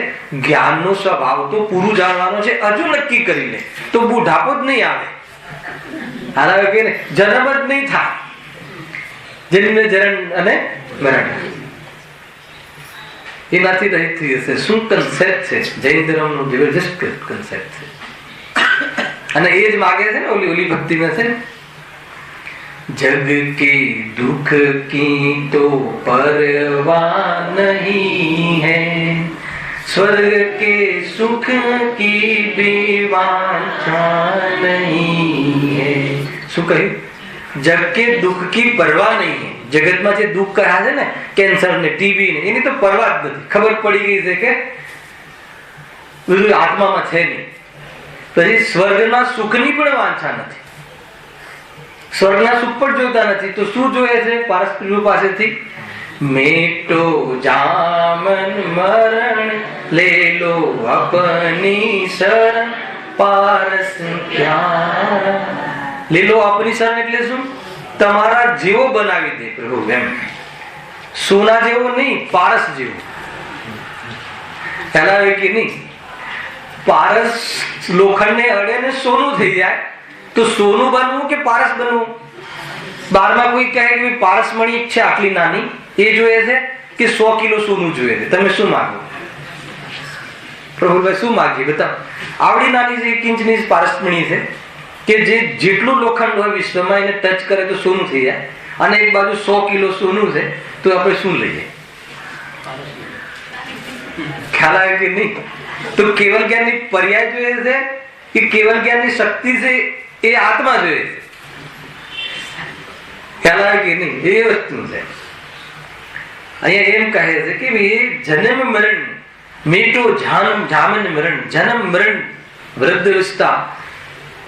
જ્ઞાનનો સ્વભાવ તો પૂરું જાણવાનો છે. હજુ નક્કી કરી લે તો બુઢાપો જ નહીં આવે. હાલ આવે કે જન્મ જ નહીં થાય. જન્મ જરણ અને મરણ એનાથી રહિત થઈ જશે. શું કન્સેપ્ટ છે? જૈન ધર્મનો જબરજસ્ત કન્સેપ્ટ છે. અને એ જ માગે છે ને ઓલી ભક્તિમાં છે, જગ के दुख की तो परवाह नहीं है, स्वर्ग के सुख की भी वांछा नहीं है. શું કહ્યું? જગ કે દુઃખ की परवाह नहीं है. જગતમાં જે દુઃખ કહ્યા છે ને, કેન્સર ને ટીબી ને, એની તો પરવા જ નથી. ખબર પડી ગઈ છે કે બધું આત્મામાં છે નહીં. પછી સ્વર્ગના સુખની પણ વાંછા નથી. સ્વર્ગના સુખ પણ જોતા નથી. તો શું જોઈએ છે પારસપુર પાસેથી? મેટો જામન મરણ લે લો અપની શરણ, પારસ ક્યાં લે લો અપની શરણ. એટલે શું? તમારા જેવો બનાવી દે પ્રભુ. એમ સોના જેવો નહીં, પારસ જેવો. ખ્યાલ આવે કે નહીં? પારસ લોખંડને અડે ને સોનું થઈ જાય, તો સોનું બનવું કે પારસ બનવું? બારમાં કોઈ કહે કે પારસ મણી છે આટલી નાની, એ જોઈએ છે કે 100 કિલો સોનું જોઈએ છે? તમે શું માંગો પ્રભુભાઈ? શું માંગીએ બતાવો. આવડી નાની છે, 1 ઇંચની પારસ મણી છે કે જે જેટલું લોખંડ હોય વિશ્વમાં એને ટચ કરે તો સોનું થઈ જાય, અને એક બાજુ 100 કિલો સોનું છે, તો આપણે શું લઈએ? ખ્યાલ આવે કે નહીં? તો કેવલ જ્ઞાનની પર્યાય જોઈએ છે કે કેવલ જ્ઞાનની શક્તિ છે એ આત્મા જોઈએ છે? ખ્યાલ આવે કે નહીં? એ વસ્તુ છે. અહીંયા એમ કહે છે કે ભાઈ જન્મ મરણ મીઠો જામન મરણ, જન્મ મરણ વૃદ્ધાવસ્થા.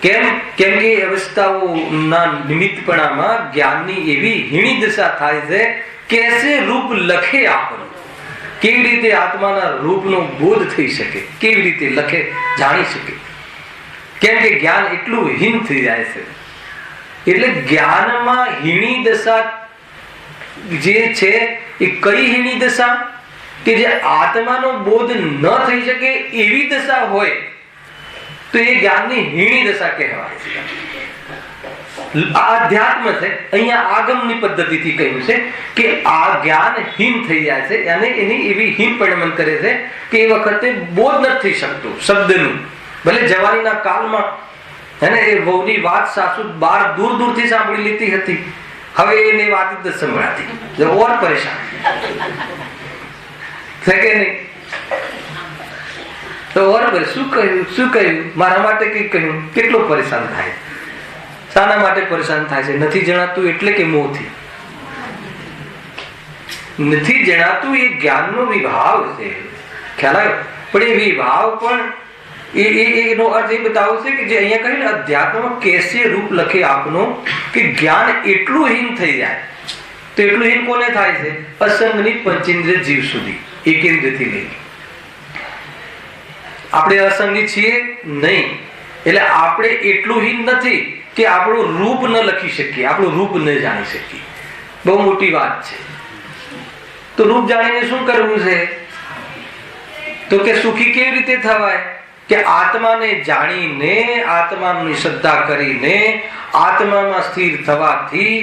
કેમ? કેમ કે અવસ્થાઓના નિમિત્તપણામાં જ્ઞાનની એવી હીણી દશા થાય છે. કેસે રૂપ લખે આપણું? કેવી રીતે આત્માના રૂપનો બોધ થઈ શકે? કેવી રીતે લખે, જાણી શકે? કેમ કે જ્ઞાન એટલું હીન થઈ જાય છે. એટલે જ્ઞાનમાં હીણી દશા જે છે એ કઈ હીણી દશા? કે જે આત્માનો બોધ ન થઈ શકે એવી દશા હોય તો એ જ્ઞાનની હીણી દશા કહેવાય છે. આધ્યાત્મ છે. અહીંયા આગમની પદ્ધતિથી કહ્યું છે કે આ જ્ઞાન હીન થઈ જાય છે, અને એની એવી હીન પરિણમન કરે છે કે એ વખતે બોધ નથી થઈ શકતો શબ્દનું. ભલે જવાનીના કાળમાં એને એ વહુની વાત સાસુ બાર દૂર દૂરથી સાંભળી લીધી હતી, હવે એને વાત જ સંભળાતી. ઓર પરેશાન છે કે નહીં? તો ઓર શું કહ્યું મારા માટે કઈ કહ્યું? કેટલો પરેશાન થાય. શાના માટે પરેશાન થાય છે? નથી જણાતું એટલે કે મોહથી. નથી જણાતું એ જ્ઞાનનો વિભાવ છે. ખ્યાલ આવ્યો? પણ એ વિભાવ પણ એનો અર્થ એ બતાવો છે કે જે અહીંયા કહ્યું ને અધ્યાત્મમાં કેસે રૂપ લખે આપનો, કે જ્ઞાન એટલું હીન થઈ જાય. તો એટલું હીન કોને થાય છે? અસંગની પંચેન્દ્રિય જીવ સુધી, એકેન્દ્રથી લઈ. આપણે અસંગી છીએ નહીં, એટલે આપણે એટલું હીન નથી કે આપણું રૂપ ન લખી શકીએ, આપણું રૂપ ન જાણી શકીએ. બહુ મોટી વાત છે. તો રૂપ જાણીને શું કરવું છે? તો કે સુખી કેવી રીતે થવાય? કે આત્માને જાણીને, આત્માની શ્રદ્ધા કરીને, આત્મામાં સ્થિર થવાથી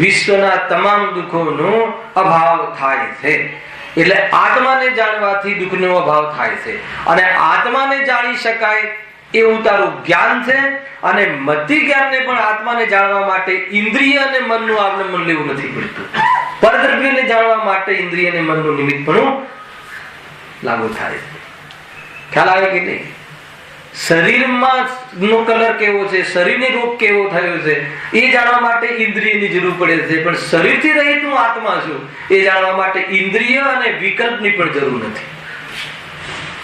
વિશ્વના તમામ દુઃખોનો અભાવ થાય છે. એટલે આત્માને જાણવાથી દુઃખનો અભાવ થાય છે. અને આત્માને જાણી શકાય એવું તારું જ્ઞાન છે. અને મતિ જ્ઞાનને પણ આત્માને જાણવા માટે ઇન્દ્રિય અને મનનું આવલંબન લેવું નથી પડતું. પરદ્રવ્યને જાણવા માટે ઇન્દ્રિય અને મનનું નિમિત્તપણું લાગુ થાય છે. ખ્યાલ આવે કે નહીં? શરીરમાં નો કલર કેવો છે, શરીરને રોગ કેવો થયો છે એ જાણવા માટે ઇન્દ્રિયની જરૂર પડે છે. પણ શરીરથી રહિત હું આત્મા છું એ જાણવા માટે ઇન્દ્રિય અને વિકલ્પની પણ જરૂર નથી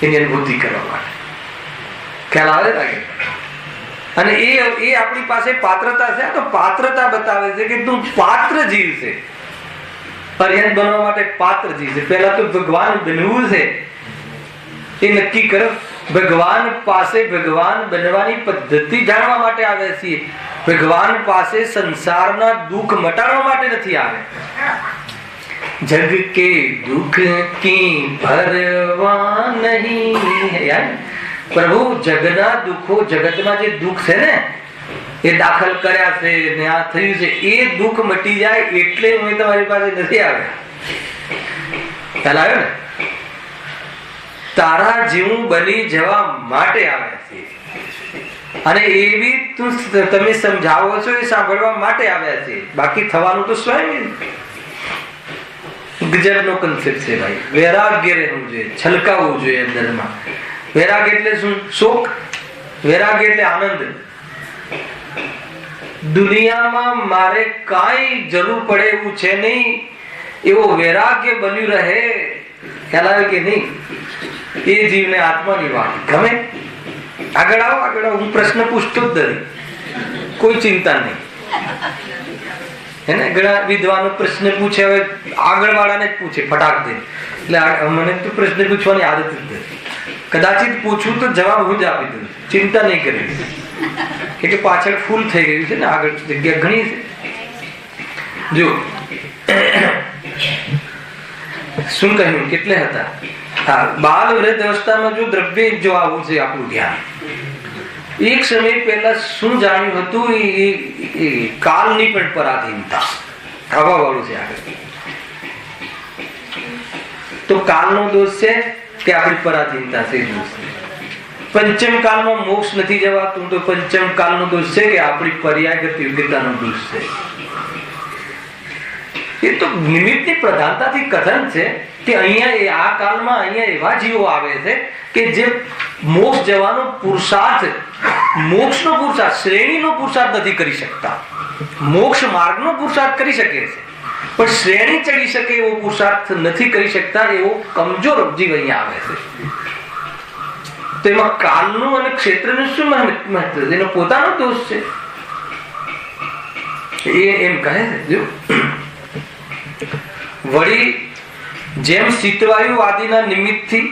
એની અનુભૂતિ કરવા માટે. ખ્યાલ આવે લાગે? અને એ આપણી પાસે પાત્રતા છે. તો પાત્રતા બતાવે છે કે તું પાત્ર જીવ છે. અરિહંત બનવા માટે પાત્ર જીવ છે. પહેલા તો ભગવાન બનવું છે એ નક્કી કરો. ભગવાન પાસે ભગવાન બનવાની પદ્ધતિ જાણવા માટે આવે છે. ભગવાન પાસે સંસારના દુઃખ મટાડવા માટે નથી આવે. જગ કે દુઃખ કી ભરવા નહીં. યાર પ્રભુ જગના દુઃખો, જગતમાં જે દુઃખ છે ને એ દાખલ કર્યા છે ને આ થયું છે, એ દુઃખ મટી જાય એટલે હું તમારી પાસે નથી આવ્યા. ખ્યાલ આવ્યો ને? તારા જેવું બની જવા માટે આવ્યા છે. અને એવી તમે સમજાવો છો એ સાંભળવા માટે આવ્યા છે. બાકી થવાનું તો સ્વયં ગજબનો કન્સેપ્ટ છે ભાઈ. વૈરાગ્ય રહેવું જોઈએ, છલકાવવું જોઈએ અંદરમાં. વૈરાગ્ય એટલે શું? શોક. વૈરાગ્ય એટલે આનંદ. દુનિયામાં મારે કાંઈ જરૂર પડે એવું છે નહીં એવો વૈરાગ્ય બન્યું રહે. ખ્યાલ આવે કે નહીં? એ જીવને આત્માની વાત ગમે. આગળ આવો, આગળ આવો. હું પ્રશ્ન પૂછતો જ નથી, કોઈ ચિંતા નહીં. એને ઘણા વિદ્વાનો પ્રશ્ન પૂછે, હવે આગળ વાળાને જ પૂછે ફટાક દે. એટલે મને તો પ્રશ્ન પૂછવાની આદત જ નથી. કદાચિત પૂછું તો જવાબ હું જ આપી દઉં. ચિંતા નહીં કરવી કે પાછળ ફૂલ થઈ ગયું છે ને, આગળ જગ્યા ઘણી છે. જો શું કહ્યું? કેટલે હતા? હા, બાલ વૃદ્ધ અવસ્થામાં જો દ્રવ્ય જો આવું છે આપણું ધ્યાન. એક સમય પહેલા શું જાણ્યું હતું? એ કાલની પણ પરાધીનતા થવા વાળું છે આગળ. તો કાલનો દોષ છે કે આપણી પરાધીનતા છે? દોષ છે. પંચમ કાલમાં મોક્ષ નથી જવાતું તો પંચમ કાલનો દોષ છે કે આપણી પર્યાયગત યોગ્યતાનો દોષ છે? એ તો નિમિત્તની પ્રધાનતાથી કથન છે કે અહીંયા આ કાલમાં અહીંયા એવા જીવો આવે છે કે જે મોક્ષ જવાનો પુરુષાર્થ, મોક્ષનો પુરુષાર્થ, શ્રેણીનો પુરુષાર્થ નથી કરી શકતા. મોક્ષ માર્ગનો પુરુષાર્થ કરી શકે છે પણ શ્રેણી ચડી શકે એવો પુરુષાર્થ નથી કરી શકતા. એવો કમજોર જીવ અહીંયા આવે છે. તો એમાં કાલનું અને ક્ષેત્રનું શું મહત્વ? એનો પોતાનો દોષ છે. એ એમ કહે છે. જો વળી જેમ શીતવાયુ આદિના નિમિત્તથી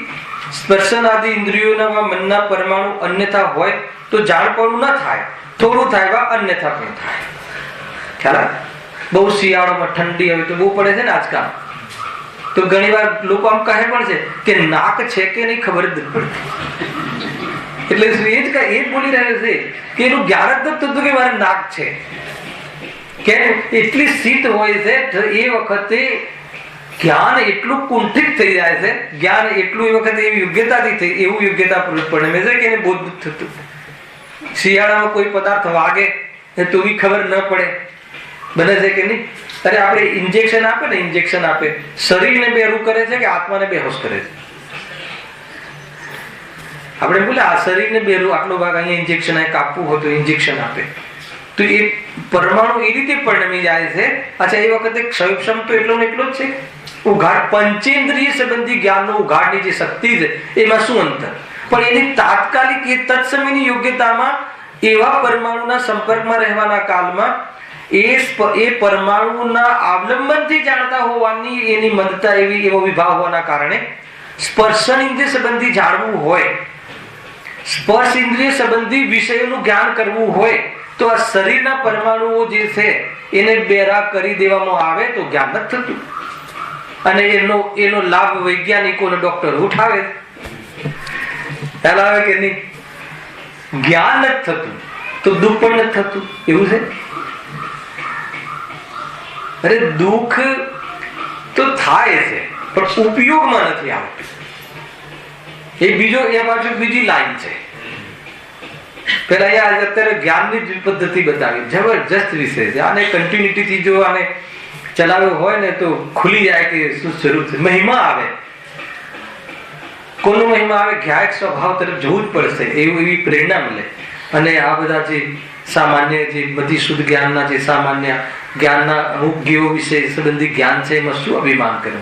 સ્પર્શન આદિ ઇન્દ્રિયોના મનના પરમાણુ અન્યથા હોય તો જાણપણું ન થાય, થોડું થાય અન્યથા પણ થાય. ખ્યાલ? બહુ શિયાળામાં ઠંડી હવે તો બહુ પડે છે ને આજકાલ, તો ઘણી વાર લોકો આમ કહે પણ છે કે નાક છે કે નહીં ખબર જ નથી પડતી. એટલે એ જ બોલી રહ્યો છે કે એનું જ્ઞાન જ નથી થતું કે મારે નાક છે. કે એટલી શીત હોય છે એ વખતે જ્ઞાન એટલું કુંઠિત થઈ જાય છે. જ્ઞાન એટલું એ વખતે એવી યોગ્યતાથી એવું યોગ્યતા પરિણમે છે કે એને બોધ થતું. શિયાળામાં કોઈ પદાર્થ વાગે તો બી ખબર ન પડે. બને છે કે નહીં? અરે આપણે ઇન્જેક્શન આપે ને, ઇન્જેક્શન આપે, શરીરને બેરું કરે છે કે આત્માને બેહોશ કરે છે? આપણે બોલે આ શરીરને બેરું, આટલો ભાગ અહીંયા ઇન્જેક્શન કાપવું હોય તો ઇન્જેક્શન આપે. તો એ પરમાણુ એ રીતે પરિણમી જાય છે. અચ્છા, એ વખતે ક્ષયક્ષમ તો એટલો ને એટલો જ છે. ઉઘાડ પંચેન્દ્રિય સંબંધી જ્ઞાનનો ઉઘાડની જે શક્તિ છે એમાં શું અંતર? પણ એની તાત્કાલિક એ તત્સમયની યોગ્યતામાં એવા પરમાણુના સંપર્કમાં રહેવાના કાલમાં એ પરમાણુના અવલંબનથી જાણતા હોવાની એની મંદતા એવો વિભાવ હોવાના કારણે સ્પર્શન ઇન્દ્રિય સંબંધી જાણવું હોય, સ્પર્શ ઇન્દ્રિય સંબંધી વિષયોનું જ્ઞાન કરવું હોય તો આ શરીરના પરમાણુઓ જે છે એને બેરા કરી દેવામાં આવે તો જ્ઞાન નથી થતું. અને એનો લાભ વૈજ્ઞાનિકો ડોક્ટર ઉઠાવે, ખ્યાલ આવે કે નહીં? જ્ઞાન નથી થતું તો દુઃખ પણ નથી થતું, એવું છે? અરે દુઃખ તો થાય છે પણ ઉપયોગમાં નથી આવતું. એ પાછું બીજી લાઈન છે. પેલા અત્યારે જ્ઞાનની જ પદ્ધતિ બતાવી, જબરજસ્ત વિષય છે. આને કન્ટિન્યુટીથી જો આને ચલાવ્યો હોય ને તો ખુલી જાય કે શું શરૂ છે. મહિમા આવે, કોનો મહિમા આવે? જ્ઞાયક સ્વભાવ તરફ જવું જ પડશે, એવી પ્રેરણા મળે. અને આ બધા જે સામાન્ય જે બધી શુદ્ધ જ્ઞાનના જે સામાન્ય જ્ઞાનના અમુક જીવો વિશે સંબંધી જ્ઞાન છે એમાં શું અભિમાન કરે?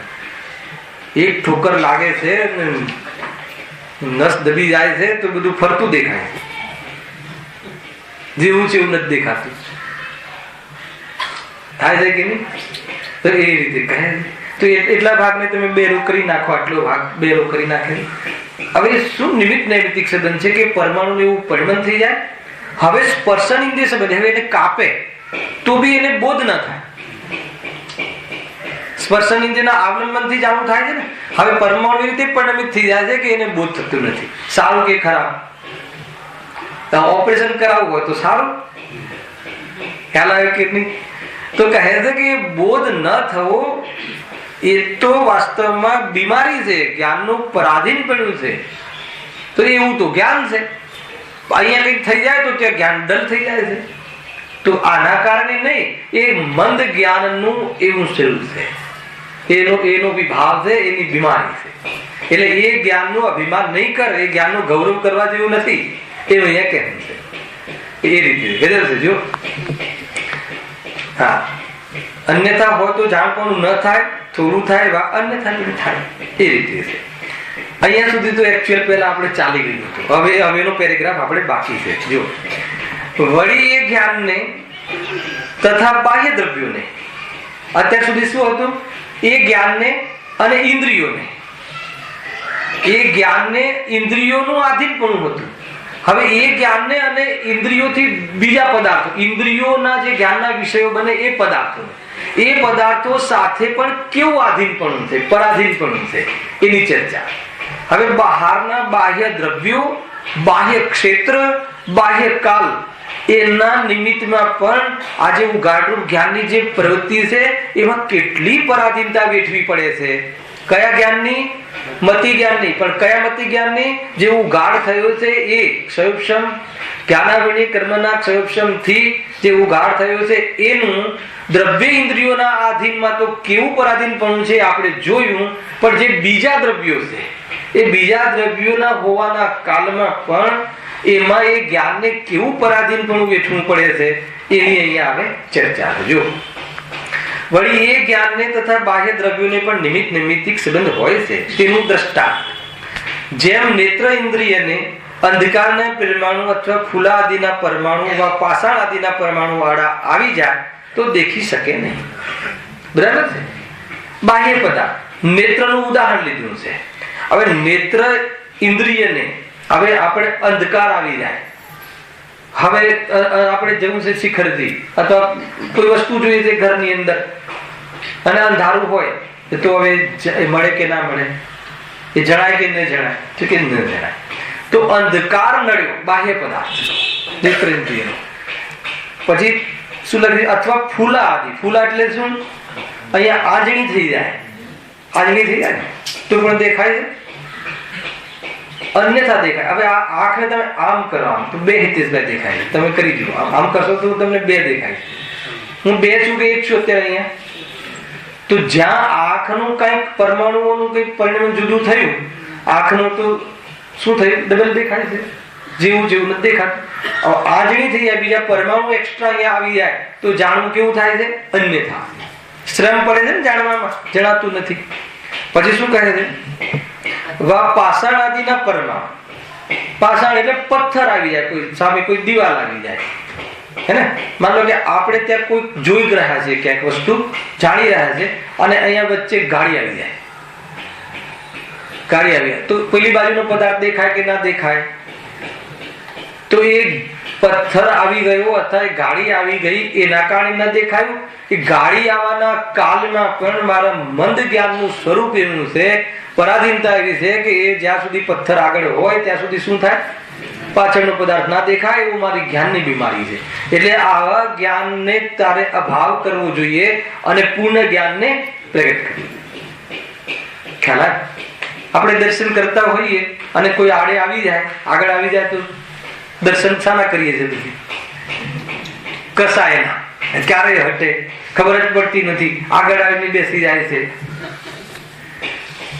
એક ઠોકર લાગે છે, નસ દબી જાય છે તો બધું ફરતું દેખાય, જેવું છે એવું નથી દેખાતું. થાય છે કે નહીં? તો એ રીતે કહે તો એટલા ભાગને તમે બેરો કરી નાખો, આટલો ભાગ બેરો કરી નાખે. હવે શું નિમિત્ત નૈમિત્તિક સંબંધ છે કે પરમાણુ એવું પરિણમ થઈ જાય. હવે સ્પર્શન ઇન્દ્રિય સંબંધ, હવે એને કાપે તો બી એને બોધ ન થાય. સ્પર્શન ઇન્દ્રિયના અવલંબનથી જાણવું થાય છે ને. હવે પરમાણુ એવી રીતે પરિણમિત થઈ જાય છે કે એને બોધ થતું નથી. સારું કે ખરાબ? ઓપરેશન કરાવવું હોય તો સારું, ખ્યાલ આવે કે નહીં? તો કહે છે કે બોધ ન થવો એ તો વાસ્તવમાં બીમારી છે, જ્ઞાનનું પરાધીન પડ્યું છે. તો એવું તો જ્ઞાન છે. અહીંયા કંઈક થઈ જાય તો ત્યાં જ્ઞાન દલ થઈ જાય છે. તો આના કારણે નહીં, એ મંદ જ્ઞાનનું એવું સ્વરૂપ છે, એનો વિભાવ છે, એની બીમારી છે. એટલે એ જ્ઞાનનું અભિમાન નહીં કર, એ જ્ઞાનનું ગૌરવ કરવા જેવું નથી, એવું અહીંયા કેમ છે. એ રીતે ગજબ છે. જો હા, અન્યથા હોય તો જાણપણું ન થાય, થોડું થાય, અન્યથા નહીં થાય, એ રીતે છે. અહીંયા સુધી તો એકચ્યુઅલ પહેલા આપણે ચાલી ગયું હતું. હવેનો પેરેગ્રાફ આપણે બાકી છે. જો વળી એ જ્ઞાનને તથા બાહ્ય દ્રવ્યોને, અત્યાર સુધી શું હતું? એ જ્ઞાનને અને ઇન્દ્રિયોને, એ જ્ઞાનને ઇન્દ્રિયોનું આધીનપણું હતું. હવે એ જ્ઞાનને અને ઇન્દ્રિયોથી બીજા પદાર્થો, ઇન્દ્રિયોના જે જ્ઞાનના વિષયો બને એ પદાર્થો સાથે પણ કેવું આધીનપણું છે, પરાધીનપણું છે, એની ચર્ચા. હવે બહારના બાહ્ય દ્રવ્યો, બાહ્ય ક્ષેત્ર, બાહ્ય કાલ, એના નિમિત્તમાં પણ આજે ઉઘાડરૂપ જ્ઞાનની જે પ્રવૃત્તિ છે એમાં કેટલી પરાધીનતા વેઠવી પડે છે. કયા જ્ઞાનની? મતિ જ્ઞાનની. પણ કયા મતિ જ્ઞાનની? જે ઉઘાડ થયો છે એ ક્ષયોપશમ જ્ઞાનાવરણી કર્મના ક્ષયોપશમ થી જે ઉઘાડ થયો છે એનું દ્રવ્ય ઇન્દ્રિયોના આધીનમાં તો કેવું પરાધીનપણું છે આપણે જોયું. પણ જે બીજા દ્રવ્યો છે એ બીજા દ્રવ્યોના હોવાના કાલમાં પણ એમાં એ જ્ઞાનને કેવું પરાધીનપણું વેઠવું પડે છે એની અહીંયા આવે ચર્ચા. જો વળી એ જ્ઞાનને તથા બાહ્ય દ્રવ્યોને પણ નિમિત્ત નૈમિત્તિક સંબંધ હોય છે. તેનું દ્રષ્ટાંત જેમ નેત્ર ઇન્દ્રિયને અંધકારના પરમાણુ અથવા ફૂલા આદિના પરમાણુ અથવા પાષાણ આદિના પરમાણુ વાળા આવી જાય તો દેખી શકે નહીં. બરાબર છે? બાહ્ય પદાર્થ, નેત્રનું ઉદાહરણ લીધું છે. હવે નેત્ર ઇન્દ્રિયને હવે આપણે અંધકાર આવી જાય, હવે આપણે જવું છે શિખરજી અથવા કોઈ વસ્તુ જોઈએ છે ઘરની અંદર અને અંધારું હોય તો હવે મળે કે ના મળે, એ જણાય કે ન જણાય? તો કે ન જણાય. તો અંધકાર નડ્યો, બાહ્ય પદાર્થ નેત્રેન્દ્રિયનો. પછી શું લખ્યું? અથવા ફૂલા આદિ. ફૂલા એટલે શું? અહીંયા આંજણી થઈ જાય, આંજણી થઈ જાય તો પણ દેખાય છે, અન્યથા દેખાય. હવે આ આંખને તમે આમ કરો, આમ તો બે હિતેશભાઈ દેખાય, તમે કરી જુઓ. આમ કરશો તો તમને બે દેખાય. હું બે છું કે એક છું અત્યારે અહીંયા? તો જ્યાં આંખનું કઈક પરમાણુઓનું કઈક પરિણામ જુદું થયું, આંખનું તો શું થયું? ડબલ દેખાય છે, જેવું જેવું નથી દેખાતું. આંજણી થઈ જાય, બીજા પરમાણુ એક્સ્ટ્રા અહીંયા આવી જાય તો જાણવું કેવું થાય છે? અન્યથા. શ્રમ પડે છે ને જાણવામાં, જણાતું નથી. પછી શું કહે છે? વા પાષાણ આદિના પરમાણુ. પાષાણ એટલે પથ્થર આવી જાય, કોઈ સામે કોઈ દિવાલ આવી જાય, હે ને? માન લો કે આપણે ત્યાં કોઈ જોઈ રહ્યા છે, ક્યાંક વસ્તુ જાણી રહ્યા છે, અને અહીંયા વચ્ચે ગાડી આવી જાય. ગાડી આવી જાય તો પેલી બાજુનો પદાર્થ દેખાય કે ના દેખાય? તો એ પથ્થર આવી ગયો અથવા ગાડી આવી ગઈ એના કારણે ન દેખાયું? એ ગાડી આવવાના કાલમાં પણ મારા મંદ જ્ઞાનનું સ્વરૂપ એવું છે, પરાધીનતા એવી છે કે એ જ્યાં સુધી પથ્થર આગળ હોય ત્યાં સુધી શું થાય? પાછળનો પદાર્થ ના દેખાય. એવું મારી જ્ઞાનની બીમારી છે. એટલે આવા જ્ઞાનને તારે અભાવ કરવો જોઈએ અને પૂર્ણ જ્ઞાનને પ્રગટ કરવું. ખ્યાલ આવે? આપણે દર્શન કરતા હોઈએ અને કોઈ આડે આવી જાય, આગળ આવી જાય તો દર્શન શાના કરીએ છીએ? પછી કસાયના, ક્યારે હટે ખબર જ પડતી નથી, આગળ આવીને બેસી જાય છે.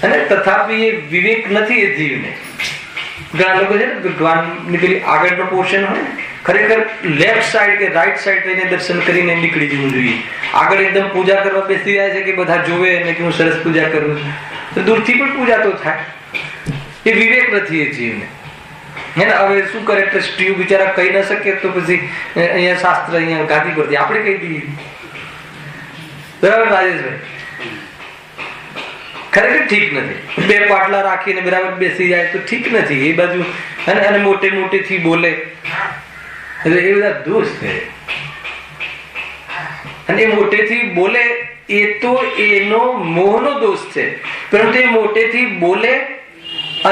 અને તથાપિ એ વિવેક નથી એ જીવને. ઘણા લોકો છે ને ભગવાનની પેલી આગળનો પોર્શન હોય ને, ખરેખર લેફ્ટ સાઈડ કે રાઈટ સાઈડ થઈને દર્શન કરીને નીકળી જવું જોઈએ. આગળ એકદમ પૂજા કરવા બેસી જાય છે કે બધા જોવે અને કે હું સરસ પૂજા કરું છું, તો દૂરથી પણ પૂજા તો થાય. એ વિવેક નથી એ જીવને. હે ને? હવે શું કરે? ટ્રસ્ટીઓ બિચારા કહી ન શકે તો પછી અહીંયા શાસ્ત્ર અહીંયા ગાદી પરથી આપણે કહી દઈએ. બરાબર રાજેશભાઈ? ખરેખર ઠીક નથી. બે પાટલા રાખીને બરાબર બેસી જાય તો ઠીક નથી. એ બાજુ અને મોટે મોટેથી બોલે, એટલે એ બધા દોષ છે. અને એ મોટેથી બોલે એ તો એનો મોહનો દોષ છે. પરંતુ એ મોટેથી બોલે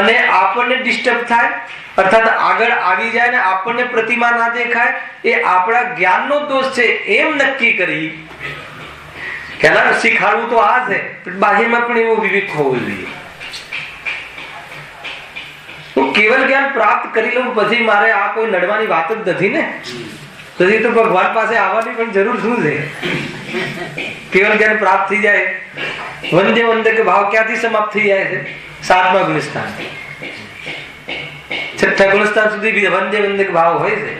અને આપણને ડિસ્ટર્બ થાય, અર્થાત આગળ આવી જાય ને આપણને પ્રતિમા ના દેખાય, એ આપણા જ્ઞાનનો દોષ છે એમ નક્કી કરી ખ્યાલ શીખાડવું તો આ છે. બાહ્યમાં પણ એવો વિવેક હોવો જોઈએ. હું કેવલ જ્ઞાન પ્રાપ્ત કરી લઉં પછી મારે આ કોઈ લડવાની વાત જ નથી ને. પછી તો ભગવાન પાસે આવવાની પણ જરૂર શું છે? કેવલ જ્ઞાન પ્રાપ્ત થઈ જાય, વંદે વંદે કે ભાવ ક્યાંથી સમાપ્ત થઈ જાય છે? 7મા ગુણસ્થાન, 6ઠ્ઠા ગુણસ્થાન સુધી વંદે વંદે કે ભાવ હોય છે.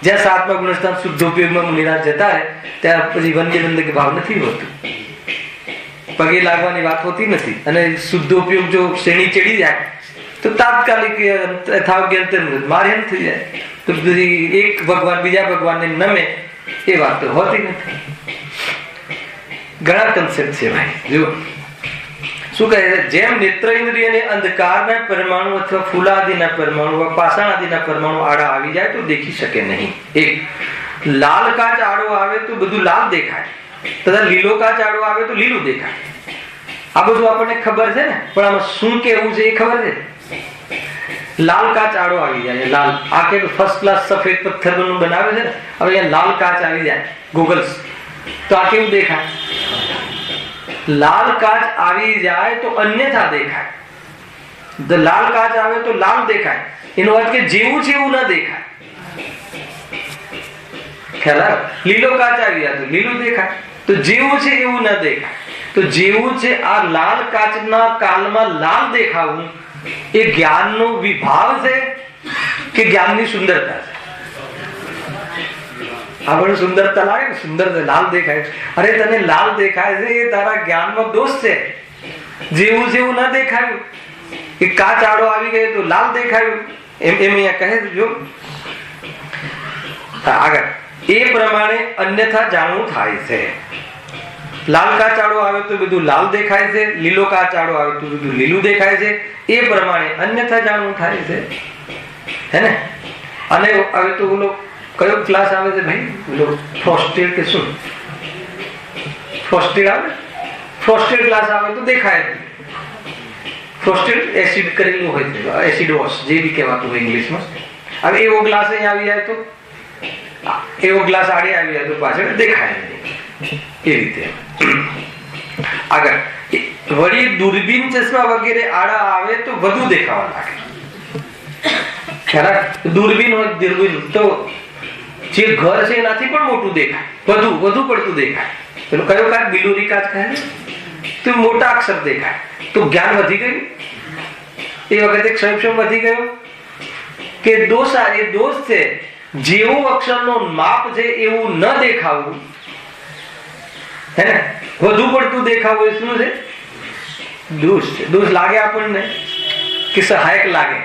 જ્યાં 7મા ગુણસ્થાન શુદ્ધ ઉપયોગમાં મુનિરાજ જતા રહે ત્યાં પછી વંદે વંદે કે ભાવ નથી હોતું. પગે લાગવાની વાત હોતી નથી. અને શુદ્ધ ઉપયોગ જો શ્રેણી ચડી જાય તો તાત્કાલિક મારે એમ થઈ જાય તો પછી એક ભગવાન બીજા ભગવાનને નમે, એ વાત તો હોતી નથી. ઘણા કન્સેપ્ટ છે ભાઈ. જો શું કહે છે? જેમ નેત્ર ઇન્દ્રિયને અંધકારના પરમાણુ અથવા ફૂલાદિના પરમાણુ, પાષાણ આદિના પરમાણુ આડા આવી જાય તો દેખી શકે નહીં. એક લાલ કાચ આડો આવે તો બધું લાલ દેખાય, તથા લીલો કાચ આડો આવે તો લીલું દેખાય. આ બધું આપણને ખબર છે ને, પણ આમાં શું કેવું છે એ ખબર છે? લાલ કાચ આડો આવી જાય, લાલ આ કે ફર્સ્ટ ક્લાસ સફેદ પથ્થરનું બનાવે છે ને, હવે અહીંયા લાલ કાચ આવી જાય ગોગલ્સ, તો આ કેવું દેખાય? લાલ કાચ આવી જાય તો અન્યથા દેખાય. લાલ કાચ આવે તો લાલ દેખાય, એનો અર્થ કે જેવું છે એવું ના દેખાય. ખ્યાલ? લીલો કાચ આવી જાય તો લીલું દેખાય, તો જેવું છે એવું ના દેખાય. તો જેવું છે આ લાલ કાચના કાલમાં લાલ દેખાવું એ જ્ઞાનનો વિભાવ છે કે જ્ઞાનની સુંદરતા છે? આપણે સુંદરતા લાગે ને, સુંદર લાલ દેખાય. અરે તને લાલ દેખાય છે એ તારા જ્ઞાનનો દોષ છે. જેવું છે એવું ના દેખાયું. કે કાચ આડો આવી ગયો તો લાલ દેખાયું એમ અહીંયા કહે જો. આગળ એ પ્રમાણે અન્યથા જાણવું થાય છે. લાલ કાચ આડો આવે તો બધું લાલ દેખાય છે, લીલો કાચ આડો આવે તો બધું લીલું દેખાય છે. એ પ્રમાણે અન્યથા જાણવું થાય છે, હે ને? અને હવે તો બોલો કયો ક્લાસ આવે છે ભાઈ? બોલો ફ્રોસ્ટેડ કે શું? ફ્રોસ્ટેડ આવે, ફ્રોસ્ટેડ ગ્લાસ આવે તો દેખાય. ફ્રોસ્ટેડ એસિડ કરેલું હોય છે, એસિડ વોશ જે બી કહેવાતું હોય ઇંગ્લિશમાં. હવે એવો ગ્લાસ અહીં આવી જાય તો, એવો ગ્લાસ આડે આવી જાય તો પાછળ દેખાય નહીં. એ રીતે આગળ વળી દૂરબીન ચશ્મા વગેરે આડા આવે તો વધુ દેખાવા લાગે. ખ્યાલ? દૂરબીન હોય, દૂરબીન તો જે ઘર છે એનાથી પણ મોટું દેખાય, વધુ પડતું દેખાય. પેલો કયો કાચ? બિલુરી કાચ કહે તો મોટા અક્ષર દેખાય. તો જ્ઞાન વધી ગયું. એ વખતે ક્ષયક્ષમ વધી ગયો કે દોષ? એ દોષ છે. જેવું અક્ષરનો માપ છે એવું ન દેખાવું હે ને? વધુ પડતું દેખાવું એ શું છે? દોષ છે. દોષ લાગે આપણને કે સહાયક લાગે?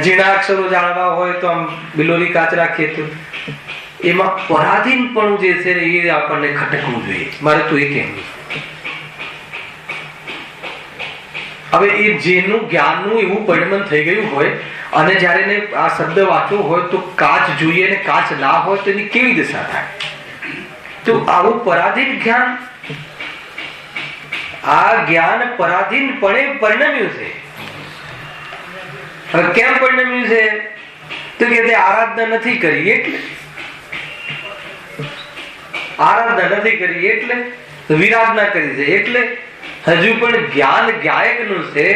ઝીણા અક્ષરો જાણવા હોય તો આમ બિલોરી કાચ રાખીએ તો એમાં પરાધીનપણું જે છે એ આપણને ખટકવું જોઈએ. મારે તો એ કહેવું. હવે એ જેનું જ્ઞાનનું એવું પરિણમન થઈ ગયું હોય અને જયારે એને આ શબ્દ વાંચવો હોય તો કાચ જોઈએ અને કાચ ના હોય તો એની કેવી દશા થાય? તો આવું પરાધીન જ્ઞાન, આ જ્ઞાન પરાધીનપણે પરિણમ્યું છે. હવે કેમ પરિણમ્યું છે? તો કે તે આરાધના નથી કરી એટલે, આરાધના નથી કરી એટલે, વિરાધના કરી છે એટલે. હજુ પણ જ્ઞાન જ્ઞાયક નું છે,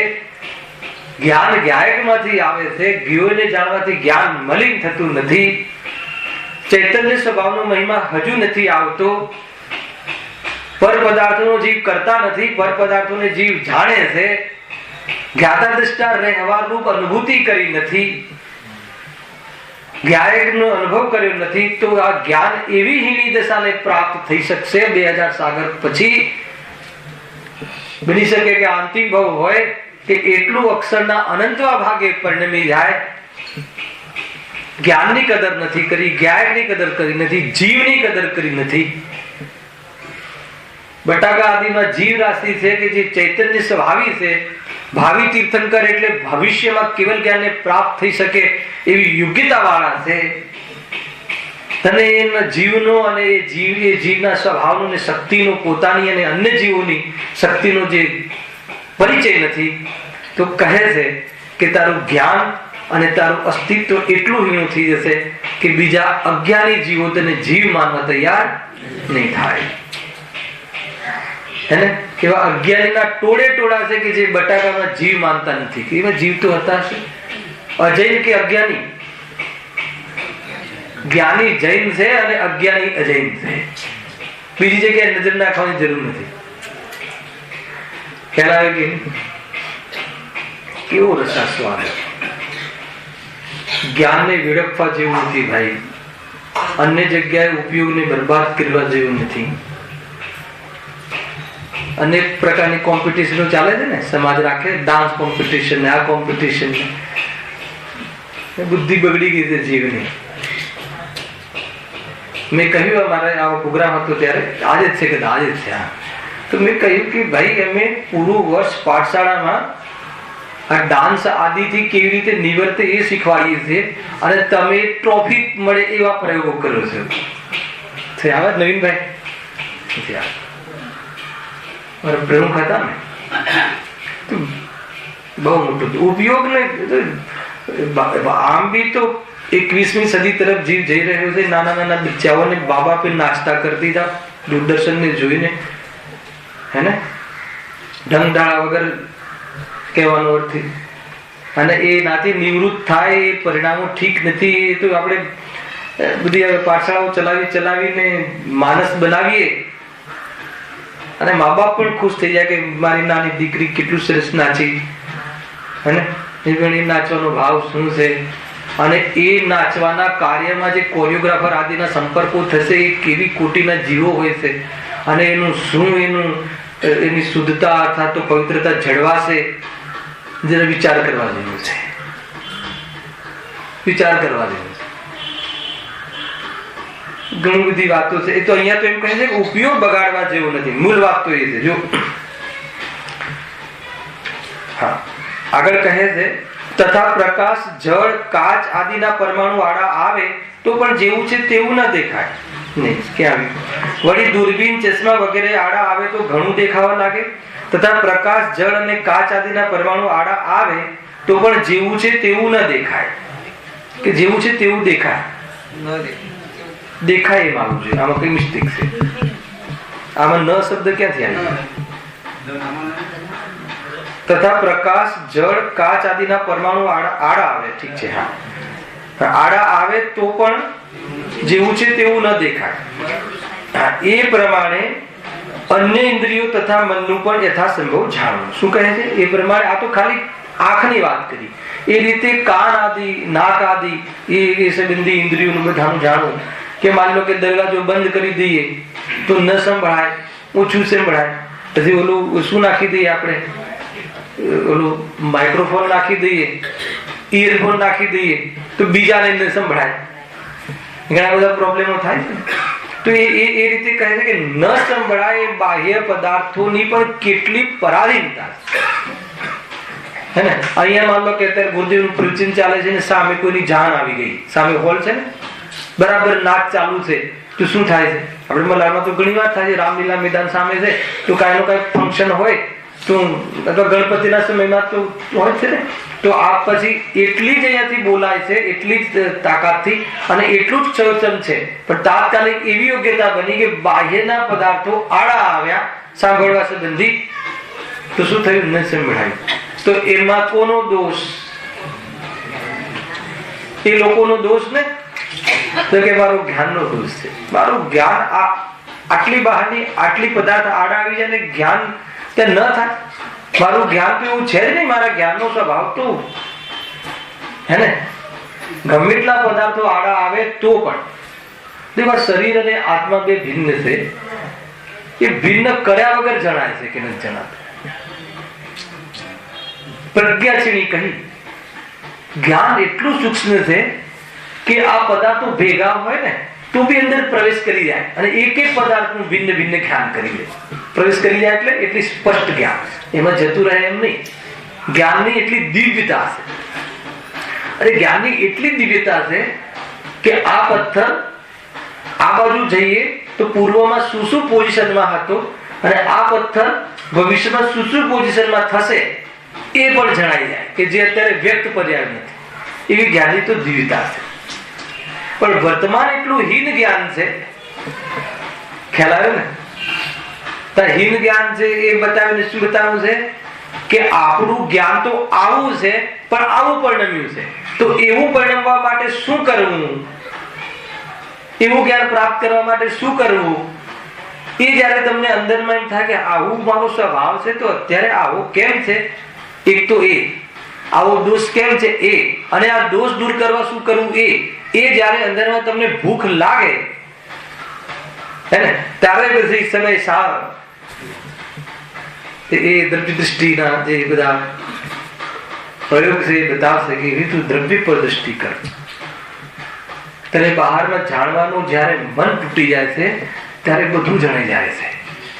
જ્ઞાન જ્ઞાયક માંથી આવે છે. જ્ઞોને જાણવાથી જ્ઞાન મલિન થતું નથી. ચૈતન્ય સ્વભાવનો મહિમા હજુ નથી આવતો. પર પદાર્થોનો જીવ કરતા નથી, પર પદાર્થોને જીવ જાણે છે. જ્ઞાતા દ્રષ્ટા રહેવા રૂપ અનુભૂતિ કરી નથી, જ્ઞાયકનો અનુભવ કર્યો નથી. તો આ જ્ઞાન એવી હીણી દશાને પ્રાપ્ત થઈ શકશે 2000 સાગર પછી. બની શકે કે અંતિમ ભાવ હોય કે એટલું અક્ષરના અનંતવા ભાગે પરિણમી જાય. જ્ઞાનની કદર નથી કરી, જ્ઞાયકની કદર કરી નથી, જીવની કદર કરી નથી. બટાકા આદિમાં જીવ રાશિ છે કે જે ચૈતન્ય સ્વભાવી છે. ભાવિ તીર્થંકર એટલે ભવિષ્યમાં કેવલ જ્ઞાનને પ્રાપ્ત થઈ શકે એવી યોગ્યતા વાળા છે. અને એના જીવનો અને એ જીવના સ્વભાવનો ને શક્તિનો પોતાની અને અન્ય જીવોની શક્તિનો જે પરિચય નથી. તો કહે છે કે તારું જ્ઞાન અને તારું અસ્તિત્વ એટલું હીણું થઈ જશે કે બીજા અજ્ઞાની જીવો તને જીવ માનવા તૈયાર નહીં થાય. હે ને? એવા અજ્ઞાનીના ટોળે ટોળા છે કે જે બટાકામાં જીવ માનતા નથી. કે એવા જીવ તો હતા છે. અજૈન કે અજ્ઞાની? જ્ઞાની જૈન છે અને અજ્ઞાની અજૈન છે. બીજી જગ્યાએ નજર નાખવાની જરૂર નથી. ખ્યાલ આવે કે કેવો રસાસ્વાદ. જ્ઞાનને વેડફવા જેવું નથી ભાઈ. અન્ય જગ્યાએ ઉપયોગને બરબાદ કરવા જેવું નથી. અનેક પ્રકારની કોમ્પિટિશનો ચાલે છે ને, સમાજ રાખે ડાન્સ કોમ્પિટિશન ને આ કોમ્પિટિશન. બુદ્ધિ બગડી ગઈ છે જીવની. મેં કહ્યું મારે આવો પ્રોગ્રામ હતો ત્યારે, આજે જ છે કે આજે જ છે, તો મેં કહ્યું કે ભાઈ અમે પૂરું વર્ષ પાઠશાળામાં આ ડાન્સ આદિથી કેવી રીતે નિવર્તે એ શીખવાડીએ છીએ અને તમે ટ્રોફી મળે એવા પ્રયોગો કરો છો. આવા નવીનભાઈ મારા પ્રમુખ હતા ને, બહુ મોટો ઉપયોગ ને. આમ બી તો 21મી સદી તરફ જીવ જઈ રહ્યો છે. નાના નાના બચ્ચાઓને બા બાપે નાસ્તા કરતી હતા દૂરદર્શન ને જોઈને. હે ને? ઢંગડાળા વગર કહેવાનો અર્થ. અને એ નાથી નિવૃત્ત થાય એ પરિણામો ઠીક નથી. એ તો આપણે બધી પાઠશાળાઓ ચલાવીને માણસ બનાવીએ અને મા બાપ પણ ખુશ થઈ જાય કે મારી નાની દીકરી કેટલું સરસ નાચી. હે ને? એ નાચવાનો ભાવ શું છે અને એ નાચવાના કાર્યમાં જે કોરિયોગ્રાફર આદિના સંપર્કો થશે એ કેવી કોટીના જીવો હોય છે અને એનું શું એની શુદ્ધતા અર્થાત તો પવિત્રતા જળવાશે. જરા વિચાર કરવા જેવું છે. વિચાર કરવા જેવું છે. ઘણી બધી વાતો છે. એ તો અહીંયા તો એમ કહે છે કે ઉપયોગ બગાડવા જેવો નથી. મૂળ વાત તો એ છે. જો હા આગળ કહે છે તથા પ્રકાશ જળ કાચ આદિના પરમાણુ આડા આવે તો પણ જેવું છે તેવું ન દેખાય. નહીં ક્યાં વળી દૂરબીન ચશ્મા વગેરે આડા આવે તો ઘણું દેખાવા લાગે. તથા પ્રકાશ જળ અને કાચ આદિના પરમાણુ આડા આવે તો પણ જેવું છે તેવું ન દેખાય. કે જેવું છે તેવું દેખાય દેખાય એમ આવવું જોઈએ. આમાં કઈ મિસ્ટેક છે? આમાં ન શબ્દ ક્યાંથી આવ્યો? તથા પ્રકાશ જળ કાચ આદિના પરમાણુ આડા આવે. ઠીક છે. હા, આડા આવે તો પણ જેવું છે તેવું ન દેખાય. એ પ્રમાણે અન્ય ઇન્દ્રિયો તથા મનનું પણ યથાસંભવ જાણવું. શું કહે છે એ પ્રમાણે? આ તો ખાલી આંખની વાત કરી. એ રીતે કાન આદિ નાક આદિ એ સંબંધી ઇન્દ્રિયોનું બધાનું જાણવું. કે માની લો કે દરવાજો બંધ કરી દઈએ તો ન સંભળાય, ઓછું સંભળાય, પછી ઓલું શું નાખી દઈએ આપણે, ઓલું માઇક્રોફોન નાખી દઈએ, ઇયરફોન નાખી દઈએ તો બીજાને ન સંભળાય, ઘણા બધા પ્રોબ્લેમો થાય છે. તો એ રીતે કહે છે કે ન સંભળાય એ બાહ્ય પદાર્થોની પણ કેટલી પરાધીનતા હે ને. અહીંયા માન લો કે અત્યારે ગુરુદેવનું પ્રવચન ચાલે છે ને સામે કોઈની જાન આવી ગઈ, સામે હોલ છે ને, બરાબર નાચ ચાલુ છે તો શું થાય છે? આપણે મલાડમાં તો ઘણી વાર થાય છે, રામલીલા મેદાન સામે છે તો કાંઈ નો કાંઈ ફંક્શન હોય તો અથવા ગણપતિના સમયમાં તો હોય છે ને, તો આ પછી એટલી જ અહીંયાથી બોલાય છે, એટલી જ તાકાતથી અને એટલું જ ચવચમ છે, પણ તાત્કાલિક એવી યોગ્યતા બની કે બાહ્યના પદાર્થો આડા આવ્યા સાંભળવા સંબંધી તો શું થયું? ન સંભળાયું. તો એમાં કોનો દોષ? એ લોકોનો દોષ ને, તો કે મારો જ્ઞાનનો દોષ છે. મારું જ્ઞાન આટલી બહારની આટલી પદાર્થ આડા આવી જાય ને જ્ઞાન ત્યાં ન થાય. મારું જ્ઞાન તો એવું છે જ નહીં, મારા જ્ઞાનનો સ્વભાવ તો હે ને ગમે એટલા પદાર્થો આડા આવે તો પણ શરીર અને આત્મા બે ભિન્ન છે. એ ભિન્ન કર્યા વગર જણાય છે કે નથી જણાતું? પ્રજ્ઞાચીણી કહી જ્ઞાન એટલું સૂક્ષ્મ છે કે આ પદાર્થો ભેગા હોય ને તો બી અંદર પ્રવેશ કરી જાય અને એક એક પદાર્થનું ભિન્ન ભિન્ન જ્ઞાન કરી લે. પ્રવેશ કરી જાય એટલે એટલી સ્પષ્ટ જ્ઞાન, એમાં જતું રહે એમ નહીં. જ્ઞાનની એટલી દિવ્યતા છે, અરે જ્ઞાનની એટલી દિવ્યતા છે કે આ પથ્થર આ બાજુ જઈએ તો પૂર્વમાં શું શું પોઝિશનમાં હતો અને આ પથ્થર ભવિષ્યમાં શું શું પોઝિશનમાં થશે એ પણ જણાઈ જાય કે જે અત્યારે વ્યક્ત પર્યાય નથી. એવી જ્ઞાનની તો દિવ્યતા છે. પણ વર્તમાન એટલું હીન જ્ઞાન છે, ખ્યાલ આવ્યો ને? તો હીન જ્ઞાન છે એ બતાવીને શું બતાવ્યું છે કે આપણું જ્ઞાન તો આવું છે પણ આવું પરિણમ્યું છે. તો એવું પરિણમવા માટે શું કરવું, એવું જ્ઞાન પ્રાપ્ત કરવા માટે શું કરવું, એ જયારે તમને અંદરમાં એમ થાય કે આવું મારો સ્વભાવ છે તો અત્યારે આવો કેમ છે, એક તો એ આવો દોષ કેમ છે એ, અને આ દોષ દૂર કરવા શું કરવું એ જયારે અંદરમાં તમને ભૂખ લાગે હે ને, ત્યારે પછી સમય સાર એ દ્રવ્ય દ્રષ્ટિના જે બધા પ્રયોગ છે એ બતાવશે કે તું દ્રવ્ય પર દ્રષ્ટિ કર. તને બહારમાં જાણવાનું જયારે મન તૂટી જાય છે ત્યારે બધું જણાઈ જાય છે,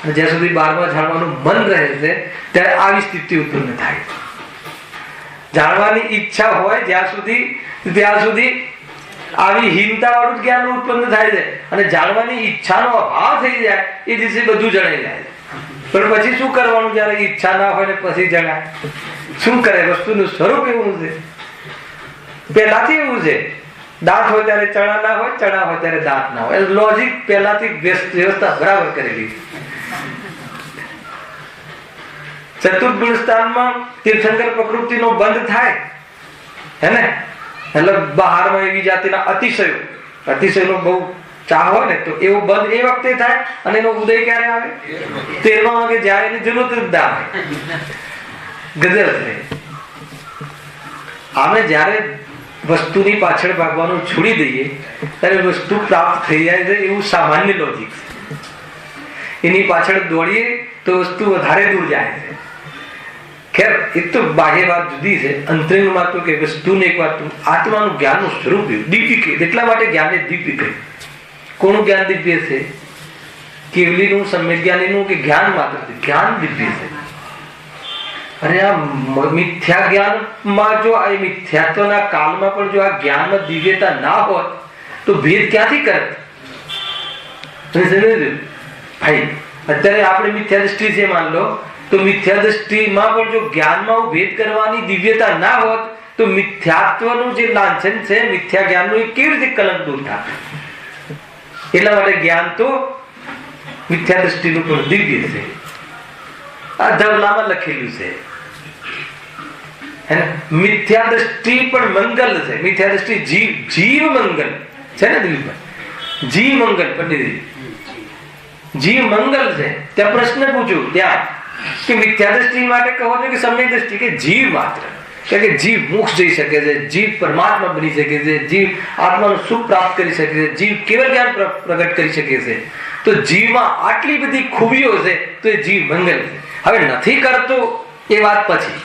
અને જ્યાં સુધી બહારમાં જાણવાનું મન રહે છે ત્યારે આવી સ્થિતિ ઉત્પન્ન થાય. જાણવાની ઈચ્છા હોય જ્યાં સુધી ત્યાં સુધી આવી હીનતા વાળું જ્ઞાન ઉત્પન્ન થાય છે, અને જાણવાની ઈચ્છાનો અભાવ થઈ જાય એ દિવસે બધું જણાઈ જાય. પણ પછી શું કરવાનું જયારે ઈચ્છા ના હોય ને પછી જણાય? શું કરે? વસ્તુનું સ્વરૂપ એવું છે, પહેલાથી એવું છે. દાંત હોય ત્યારે ચણા ના હોય, ચણા હોય ત્યારે દાંત ના હોય. લોજિક પહેલાથી વ્યવસ્થા બરાબર કરેલી. ચતુર્થ ગુણ સ્થાનમાં તીર્થંકર પ્રકૃતિનો બંધ થાય હે ને, એટલે બહારમાં એવી જાતિના અતિશયનો બહુ ચાહ હોય ને તો એવો બંધ એ વખતે થાય, અને એનો ઉદય ક્યારે આવે? 13મા વાગે જ્યારે એની જરૂરત જ ના હોય. ગજબ છે. આમે જ્યારે વસ્તુની પાછળ ભાગવાનું છોડી દઈએ ત્યારે વસ્તુ પ્રાપ્ત થઈ જાય છે, એવું સામાન્ય લોજિક છે. એની પાછળ દોડીએ તો વસ્તુ વધારે દૂર જાય છે. ખેર એ તો બાહ્ય વાત જુદી છે, અંતરિંગમાં તો કે વસ્તુને એક વાત આત્માનું જ્ઞાનનું સ્વરૂપ દિવ્ય, એટલા માટે જ્ઞાનને દિવ્ય કહ્યું. કોનું જ્ઞાન દિવ્ય છે? કેવલીનું, સમ્યજ્ઞાનીનું કે જ્ઞાન માત્ર? જ્ઞાન દિવ્ય છે. અને આ મિથ્યા જ્ઞાનમાં જો આ મિથ્યાત્વના કાળમાં પણ જો આ જ્ઞાનમાં દિવ્યતા ના હોત તો ભેદ ક્યાંથી કરે? ભાઈ અત્યારે આપણે મિથ્યા દ્રષ્ટિ છે માન લો, તો મિથ્યા દ્રષ્ટિમાં પણ જો જ્ઞાનમાં ભેદ કરવાની દિવ્યતા ના હોત તો મિથ્યાત્વનું જે લાંછન છે મિથ્યા જ્ઞાનનું એ કેવી રીતે કલંક દૂર થાય? એટલા માટે જ્ઞાન તો મિથ્યા દ્રષ્ટિનું પણ દિવ્ય છે. આ ધવલામાં લખેલું છે. મિથ્યા દ્રષ્ટિ પણ મંગલ છે. મિથ્યા દ્રષ્ટિ જીવ મંગલ છે ને દિલીપભાઈ? જીવ મંગલ પંડિત જીવ મંગલ છે. ત્યાં પ્રશ્ન પૂછ્યું ત્યાં કે મિથ્યા દ્રષ્ટિ માટે કહો છો કે સમ્યક દ્રષ્ટિ? કે જીવ માત્ર. કે જીવ મોક્ષ જઈ શકે છે, જીવ પરમાત્મા બની શકે છે, જીવ આત્માનું સુખ પ્રાપ્ત કરી શકે છે, જીવ કેવળ જ્ઞાન પ્રગટ કરી શકે છે. તો જીવમાં આટલી બધી ખૂબીઓ છે તો એ જીવ મંગલ છે. હવે નથી કરતો એ વાત પછી,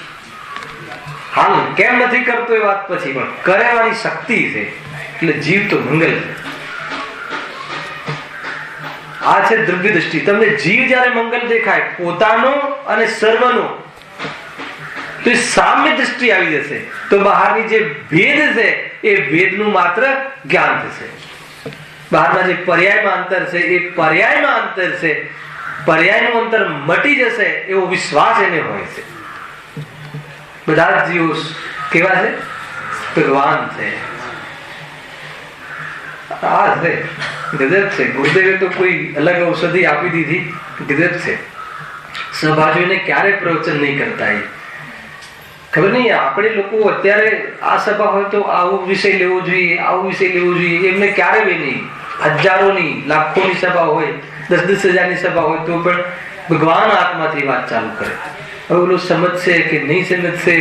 હાલ કેમ નથી કરતો એ વાત પછી, પણ કરવાની શક્તિ છે એટલે જીવ તો મંગલ છે. આ છે દ્રવ્ય દ્રષ્ટિ. તમને જીવ જયારે મંગલ દેખાય પોતાનો અને સર્વનો, તો એ સામ્ય દ્રષ્ટિ આવી જશે. તો બહારની જે ભેદ છે એ ભેદનું માત્ર જ્ઞાન થશે. બહારના જે પર્યાયમાં અંતર છે એ પર્યાયમાં અંતર છે, પર્યાયનું અંતર મટી જશે એવો વિશ્વાસ એને હોય છે. બધા જીવો કેવા છે? ભગવાન છે. આ છે ગજબ છે. ગુરુદેવે તો કોઈ અલગ ઔષધિ આપી દીધી, ગજબ છે. સભાજોને ક્યારે પ્રવચન નહીં કરતા એ ખબર નહીં. આપણે લોકો અત્યારે આ સભા હોય તો આવો વિષય લેવો જોઈએ, આવો વિષય લેવો જોઈએ, એમને ક્યારે બી નહીં. હજારોની લાખોની સભા હોય, 10-10 હજારની સભા હોય તો પણ ભગવાન આત્માથી વાત ચાલુ કરે. હવે ઓલું સમજશે કે નહીં સમજશે,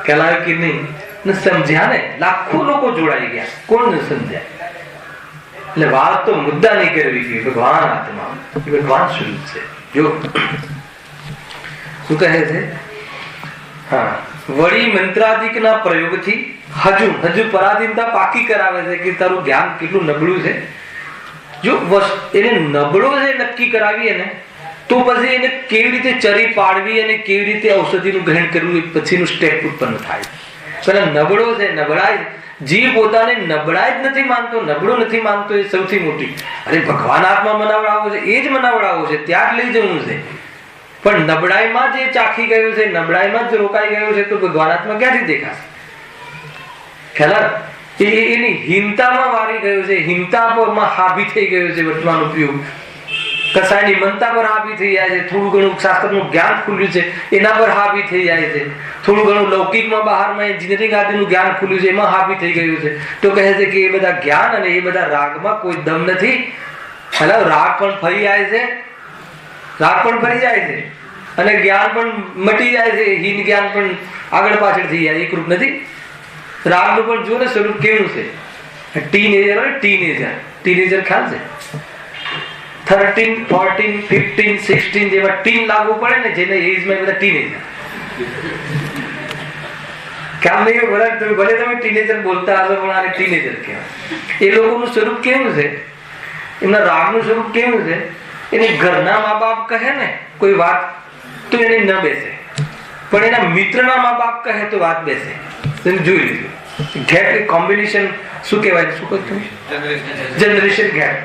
કહેલાય કે નહીં સમજ્યા ને. લાખો લોકો જોડાઈ ગયા, કોણ ન સમજ્યા. એટલે વાત તો મુદ્દા નહીં કરવી જોઈએ. ભગવાન આત્મા, ભગવાન સ્વરૂપ છે. જો શું કહે છે? હા, વળી મંત્રાદિકના પ્રયોગથી હજુ પરાધીનતા પાકી કરાવે છે કે તારું જ્ઞાન કેટલું નબળું છે. જો એને નબળો છે નક્કી કરાવીએ ને તો પછી એને કેવી રીતે ચરી પાડવી અને કેવી રીતે ઔષધિનું ગ્રહણ કરવું એ પછીનું સ્ટેપ ઉત્પન્ન થાય. પેલા નબળો છે, નબળાઈ. જીવ પોતાને નબળાઈ જ નથી માનતો, નબળો નથી માનતો, એ સૌથી મોટી. અરે ભગવાન આત્મા મનાવડાવો છે, એ જ મનાવડાવો છે, ત્યાં જ લઈ જવું છે. પણ નબળાઈમાં જે ચાખી ગયો છે, નબળાઈમાં જ રોકાઈ ગયો છે, તો ભગવાન આત્મા ક્યાંથી દેખાશે? ખ્યાલ? એની હીનતામાં વારી ગયો છે, હીનતા પરમાં હાવી થઈ ગયો છે. વર્તમાન ઉપયોગ કસાયની મનતા પર હાવી થઈ જાય છે. થોડું ઘણું શાસ્ત્રનું જ્ઞાન ખુલ્યું છે એના પર હાવી થઈ જાય છે. થોડું ઘણું લૌકિકમાં બહારમાં એન્જિનિયરિંગ આદિનું જ્ઞાન ખુલ્યું છે એમાં હાવી થઈ ગયું છે. તો કહે છે કે એ બધા જ્ઞાન અને એ બધા રાગમાં કોઈ દમ નથી. ખ્યાલ? રાગ પણ ફરી જાય છે, રાગ પણ ફરી જાય છે અને જ્ઞાન પણ મટી જાય છે. હીન જ્ઞાન પણ આગળ પાછળ થઈ જાય, એકરૂપ નથી. રાગનું પણ જો ને સ્વરૂપ કેવું છે. ટીનેજર હોય, ટીનેજર ખ્યાલ છે? 13, 14, 15, 16 જેવા ટીન લાગુ પડે ને જેને એજમાં બધા ટીનેજર. ખ્યાલ નહીં? ભલે તમે ટીનેજર બોલતા હશો પણ આને ટીનેજર કહેવાય. એ લોકોનું સ્વરૂપ કેવું છે? એમના રાગનું સ્વરૂપ કેવું છે? એને ઘરના મા બાપ કહે ને કોઈ વાત તો એને ન બેસે, પણ એના મિત્રના મા બાપ કહે તો વાત બેસે. તમે જોઈ લીધું. ગેપ કોમ્બિનેશન શું કહેવાય? શું કહ્યું? Generation gap.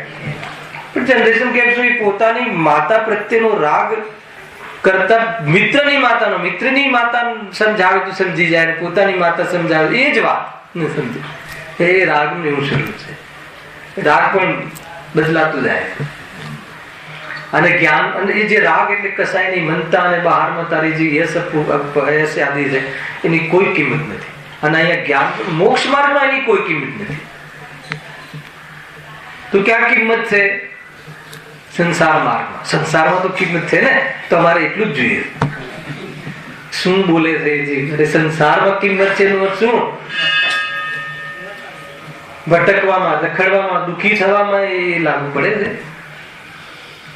પણ જનરેશન ગેપ શું? પોતાની માતા પ્રત્યેનો રાગ કરતા મિત્રની માતા સમજાવે તો સમજી જાય, પોતાની માતા સમજાવે એ જ વાત ન સમજે. એ રાગનું એવું સ્વરૂપ છે. રાગ પણ બદલાતું જાય. અને જ્ઞાન અને એ જે રાગ એટલે કસાયની મનતા અને બહારમાં તારી જે યશ આદિ છે એની કોઈ કિંમત નથી. અને અહીંયા જ્ઞાન મોક્ષ માર્ગમાં એની કોઈ કિંમત નથી. તો ક્યાં કિંમત છે? સંસાર માર્ગમાં. સંસારમાં તો કિંમત છે ને, તમારે એટલું જ જોઈએ. શું બોલે છે અરે સંસારમાં કિંમત છે એનો અર્થ શું? ભટકવામાં, રખડવામાં, દુઃખી થવામાં એ લાગુ પડે છે.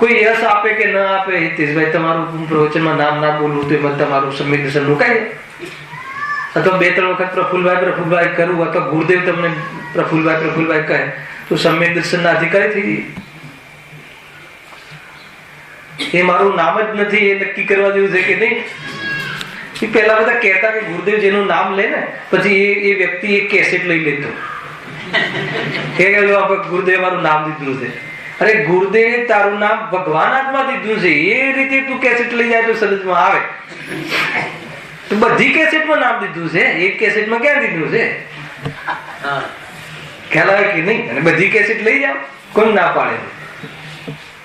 કોઈ યશ આપે કે ન આપે, હિતેશભાઈ તમારું પ્રવચનમાં નામ ના બોલવું તો એમાં તમારું સમ્યક દર્શન રોકાય. અથવા 2-3 વખત પ્રફુલભાઈ કરવું, અથવા ગુરુદેવ તમને પ્રફુલભાઈ કહે તો સમ્યક દર્શનના અધિકારી થઈ જાય. એ મારું નામ જ નથી એ નક્કી કરવા જેવું છે કે નહીં. એ પહેલા બધા કહેતા કે ગુરુદેવ જેનું નામ લે ને પછી એ વ્યક્તિ એક કેસેટ લઈ લેતો કે ગુરુદેવ મારું નામ દીધું છે. અરે ગુરુદેવ તારું નામ ભગવાન આત્મા દીધું છે, એ રીતે તું કેસેટ લઈ જાય તો સમજમાં આવે. તો બધી કેસેટમાં નામ દીધું છે, એક કેસેટમાં ક્યાં દીધું છે? ખ્યાલ આવે કે નહીં? અને બધી કેસેટ લઈ જાઓ, કોણ ના પાડે?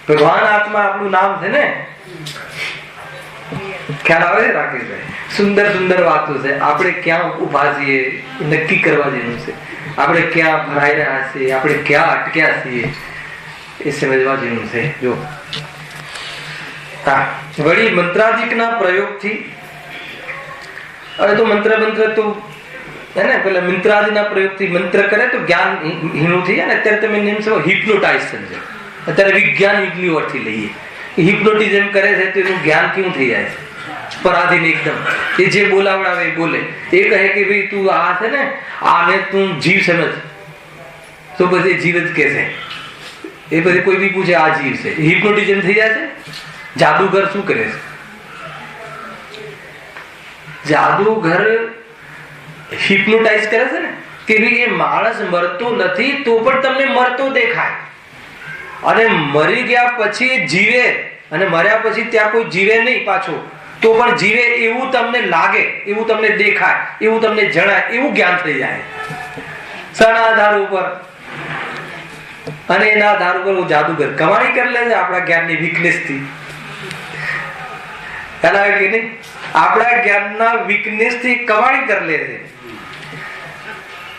ભગવાન આત્મા આપણું નામ છે ને. ખ્યાલ આવે છે રાકેશભાઈ? સુંદર સુંદર વાતો છે. આપણે ક્યાં ઉભા છીએ નક્કી કરવા જેવું છે. આપણે ક્યાં ભરાઈ રહ્યા છીએ, આપણે ક્યાં અટક્યા છીએ એ સમજવા જેવું છે. જો વળી મંત્રાદિકના પ્રયોગથી હવે તો મંત્ર તો હે ને પેલા મંત્રાદિના પ્રયોગથી મંત્ર કરે તો જ્ઞાન હીણું થઈ જાય ને. અત્યારે તમે નિયમ સમજો હિપ્નોટાઇઝ સમજો. અત્યારે વિજ્ઞાન યુગની લઈએ, હિપ્નોટિઝમ કરે છે તો એનું જ્ઞાન કેવું થઈ જાય છે? પરાધીન એકદમ. એ જે બોલાવડાવે એ બોલે. એ કહે કે ભાઈ તું આ છે ને આને તું જીવ સમજ, તો પછી જીવ જ કે છે. એ પછી કોઈ બી પૂછે આ જીવ છે, હિપ્નોટિઝમ થઈ જાય છે. જાદુગર શું કરે છે? જાદુગર હિપ્નોટાઇઝ કરે છે ને કે ભાઈ એ માણસ મરતો નથી તો પણ તમને મરતો દેખાય, અને મરી ગયા પછી જીવે, અને મર્યા પછી ત્યાં કોઈ જીવે નહીં પાછો, તો પણ જીવે એવું તમને લાગે, એવું તમને દેખાય, એવું તમને જણાય, એવું જ્ઞાન થઈ જાય. શાના આધાર ઉપર? અને એના આધાર ઉપર જાદુગર કમાણી કરી લે છે આપણા જ્ઞાનની વીકનેસ થી. કે નહીં? આપણા જ્ઞાનના વીકનેસ થી કમાણી કરી લે છે,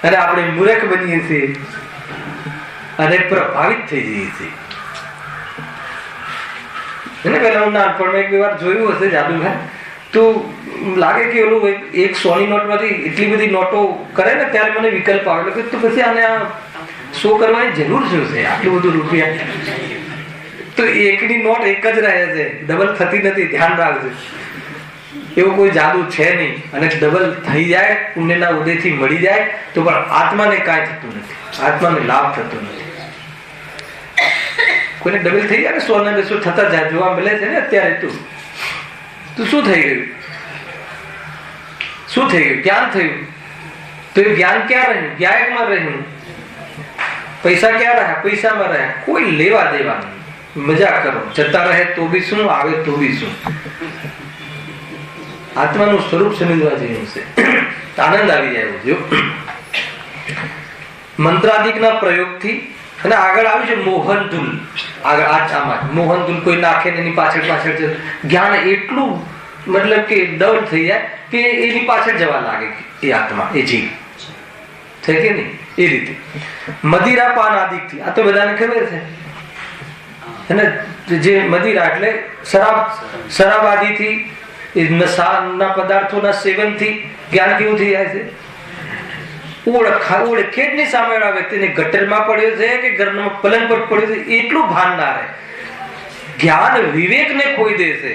અને આપણે મૂર્ખ બનીએ છીએ અને પ્રભાવિત થઈ જઈએ છીએ. એને પેલા હું નાનપણમાં એક બે વાર જોયું હશે જાદુગર, તો લાગે કે ઓલું એક 100 ની નોટમાંથી એટલી બધી નોટો કરે ને ત્યારે મને વિકલ્પ આવે કે તો પછી આને આ શો કરવાની જરૂર શું છે? આટલું બધું રૂપિયા તો એકની નોટ એક જ રહે છે, ડબલ થતી નથી. ધ્યાન રાખજો, એવું કોઈ જાદુ છે નહીં. અને ડબલ થઈ જાય, પુણ્યના ઉદયથી મળી જાય તો પણ આત્માને કાંઈ થતું નથી, આત્માને લાભ થતો નથી. કોઈને ડબલ થઈ જાય ને 100 ને 200 થતા જાય જોવા મળે છે ને અત્યારે. તું શું થઈ ગયું? શું થઈ ગયું? જ્ઞાન થયું. તો એ જ્ઞાન ક્યાં રહ્યું? જ્ઞાયકમાં રહ્યું. પૈસા ક્યાં રહ્યા? પૈસામાં રહ્યા. કોઈ લેવા દેવા નહીં. મજા કરો, જતા રહે તો બી શું, આવે તો બી શું. આત્માનું સ્વરૂપ સમજવા જેવું છે, આનંદ આવી જાય એવું છે. મંત્રાદિકના પ્રયોગથી. અને આગળ આવ્યું છે મોહનદુલ. આગળ આમાં મોહનદુલ કોઈ નાખે ને એની પાછળ જ્ઞાન એટલું મતલબ કે ડર થઈ જાય કે એની પાછળ જવા લાગે એ આત્મા, એ જીવ છે કે નહીં? એ રીતે મદિરા પાન આદિકથી. આ તો બધાને ખબર છે. અને જે મદિરા એટલે શરાબ આદિથી, નશાના પદાર્થોના સેવનથી જ્ઞાન કેવું થઈ જાય છે? ઓળખે જ નહીં સામેવાળા વ્યક્તિને ગટરમાં પડ્યો છે કે ઘરના પલંગ પર પડ્યો છે, એટલું ભાન ના રહે. જ્ઞાન વિવેકને ખોઈ દે છે.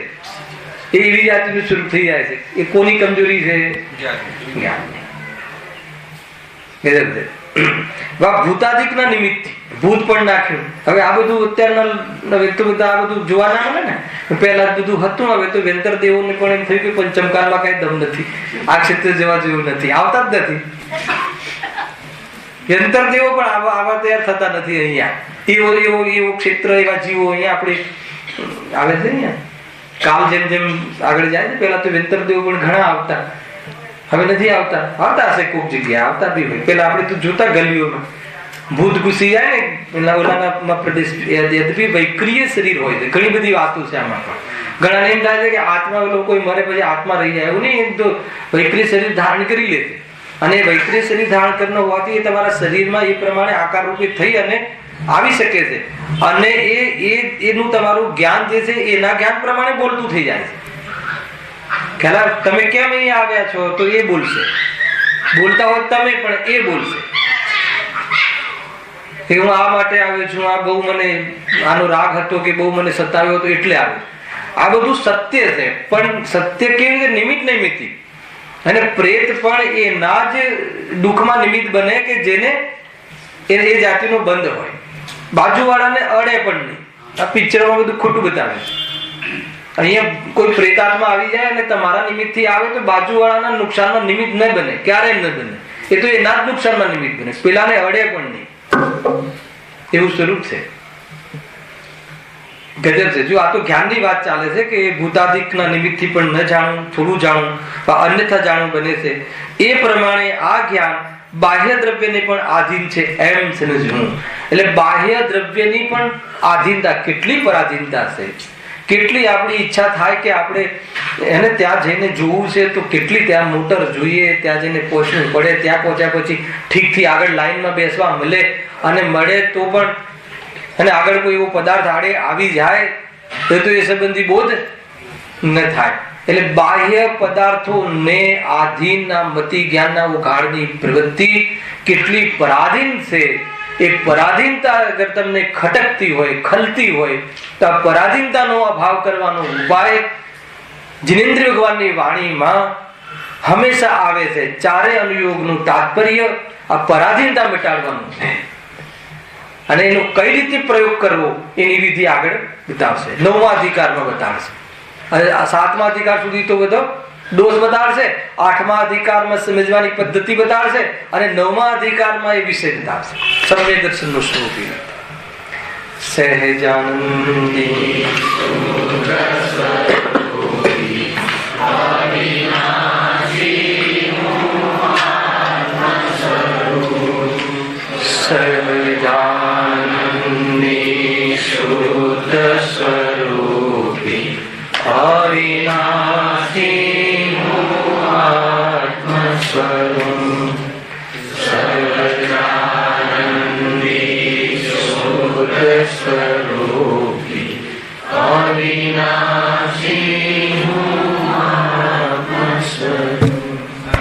એવી જાતિનું સ્વરૂપ થઈ જાય છે. એ કોની કમજોરી છે? જ્ઞાન. ભૂતાદિકના નિમિત્તથી ભૂત પણ નાખ્યું. હવે આ બધું અત્યારના વ્યક્તિ બધા આ બધું જોવા ના મળે ને. પહેલા બધું હતું, હવે તો વેંતર દેવોને પણ એમ થયું કે પંચમકારમાં કઈ દમ નથી, આ ક્ષેત્ર જવા જેવું નથી, આવતા જ નથી. વેંતર દેવો પણ આવા તૈયાર થતા નથી અહીંયા. એવો ક્ષેત્ર, એવા જીવો અહીંયા આપણે આવે છે. અહીંયા કાલ જેમ જેમ આગળ જાય છે, પેલા તો વેંતર દેવો પણ ઘણા આવતા, હવે નથી આવતા. આવતા હશે કોઈક જગ્યાએ, આવતા બી હોય. પેલા આપણે તો જોતા ગલીઓમાં ભૂત ઘૂસી જાય ને ઓલાના પ્રદેશ. યદ્યપી વૈક્રિય શરીર હોય છે. ઘણી બધી વાતો છે આમાં પણ. ઘણા એમ થાય છે કે આત્મા લોકો મરે પછી આત્મા રહી જાય, એવું નહીં. તો વૈક્રિય શરીર ધારણ કરી લે છે, અને વૈક્રિય શરીર ધારણ કરનાર હોવાથી એ તમારા શરીરમાં એ પ્રમાણે આકાર રૂપે થઈ અને આવી શકે છે. અને એનું તમારું જ્ઞાન જે છે એના જ્ઞાન પ્રમાણે બોલતું થઈ જાય છે. ખેલા તમે કેમ અહીંયા આવ્યા છો? તો એ બોલશે. બોલતા હોય તમે પણ એ બોલશે કે હું આ માટે આવ્યો છું, આ બહુ મને આનો રાગ હતો કે બહુ મને સતાવ્યો હતો એટલે આવ્યો. આ બધું સત્ય છે, પણ સત્ય કેવી રીતે? નિમિત્ત નૈમિત્તિક. અને પ્રેત પણ એના જ દુઃખમાં નિમિત્ત બને કે જેને એ જાતિનો બંધ હોય. બાજુવાળાને અડે પણ નહીં. આ પિક્ચરમાં બધું ખોટું બતાવે છે. અહીંયા કોઈ પ્રેતાત્મા આવી જાય અને તમારા નિમિત્તથી આવે તો બાજુવાળાના નુકસાનમાં નિમિત્ત ન બને, ક્યારેય ન બને. એ તો એના જ નુકસાનમાં નિમિત્ત બને, પેલાને અડે પણ નહીં. એવું સ્વરૂપ છે. ગજબ છે. જો આ તો જ્ઞાનની વાત ચાલે છે કે ભૂતાદિકના નિમિત્તથી પણ ન જાણવું, થોડું જાણવું, અન્યથા જાણવું બને છે. એ પ્રમાણે આ જ્ઞાન બાહ્ય દ્રવ્યને પણ આધીન છે એમ સમજવું. એટલે બાહ્ય દ્રવ્યની પણ આધીનતા, કેટલી પરાધીનતા છે. કેટલી આપણી ઈચ્છા થાય કે આપણે એને ત્યાં જઈને જોવું છે તો કેટલી ત્યાં મોટર જોઈએ, ત્યાં જઈને પહોંચવું પડે. ત્યાં પહોંચ્યા પછી ઠીકથી આગળ લાઈનમાં બેસવા મળે, અને મળે તો પણ અને આગળ કોઈ એવો પદાર્થ આડે આવી જાય તો એ સંબંધી બોધ ન થાય. એટલે બાહ્ય પદાર્થોને આધીનના મતિ જ્ઞાનના ઉઘાડની પ્રવૃત્તિ કેટલી પરાધીન છે. એ પરાધીનતા અગર તમને ખટકતી હોય, ખલતી હોય, તો આ પરાધીનતાનો અભાવ કરવાનો ઉપાય જિનેન્દ્રિય ભગવાનની વાણીમાં હંમેશા આવે છે. ચારે અનુયોગનું તાત્પર્ય આ પરાધીનતા મિટાડવાનું છે. અને એનો કઈ રીતે પ્રયોગ કરવો એની વિધિ આગળ બતાવશે. 9મા અધિકારમાં બતાવશે. અને 7મા અધિકાર સુધી તો બધો દોષ બતાવશે, 8મા અધિકારમાં સમજવાની પદ્ધતિ બતાવશે, અને 9મા અધિકારમાં એ વિષય બતાવશે. સમ્યક દર્શનનું સ્વરૂપ સહેજાનંદી સહેજાનંદી શુદ્ધ સ્વરૂપી અવિનાશી આત્મ સ્વરૂપ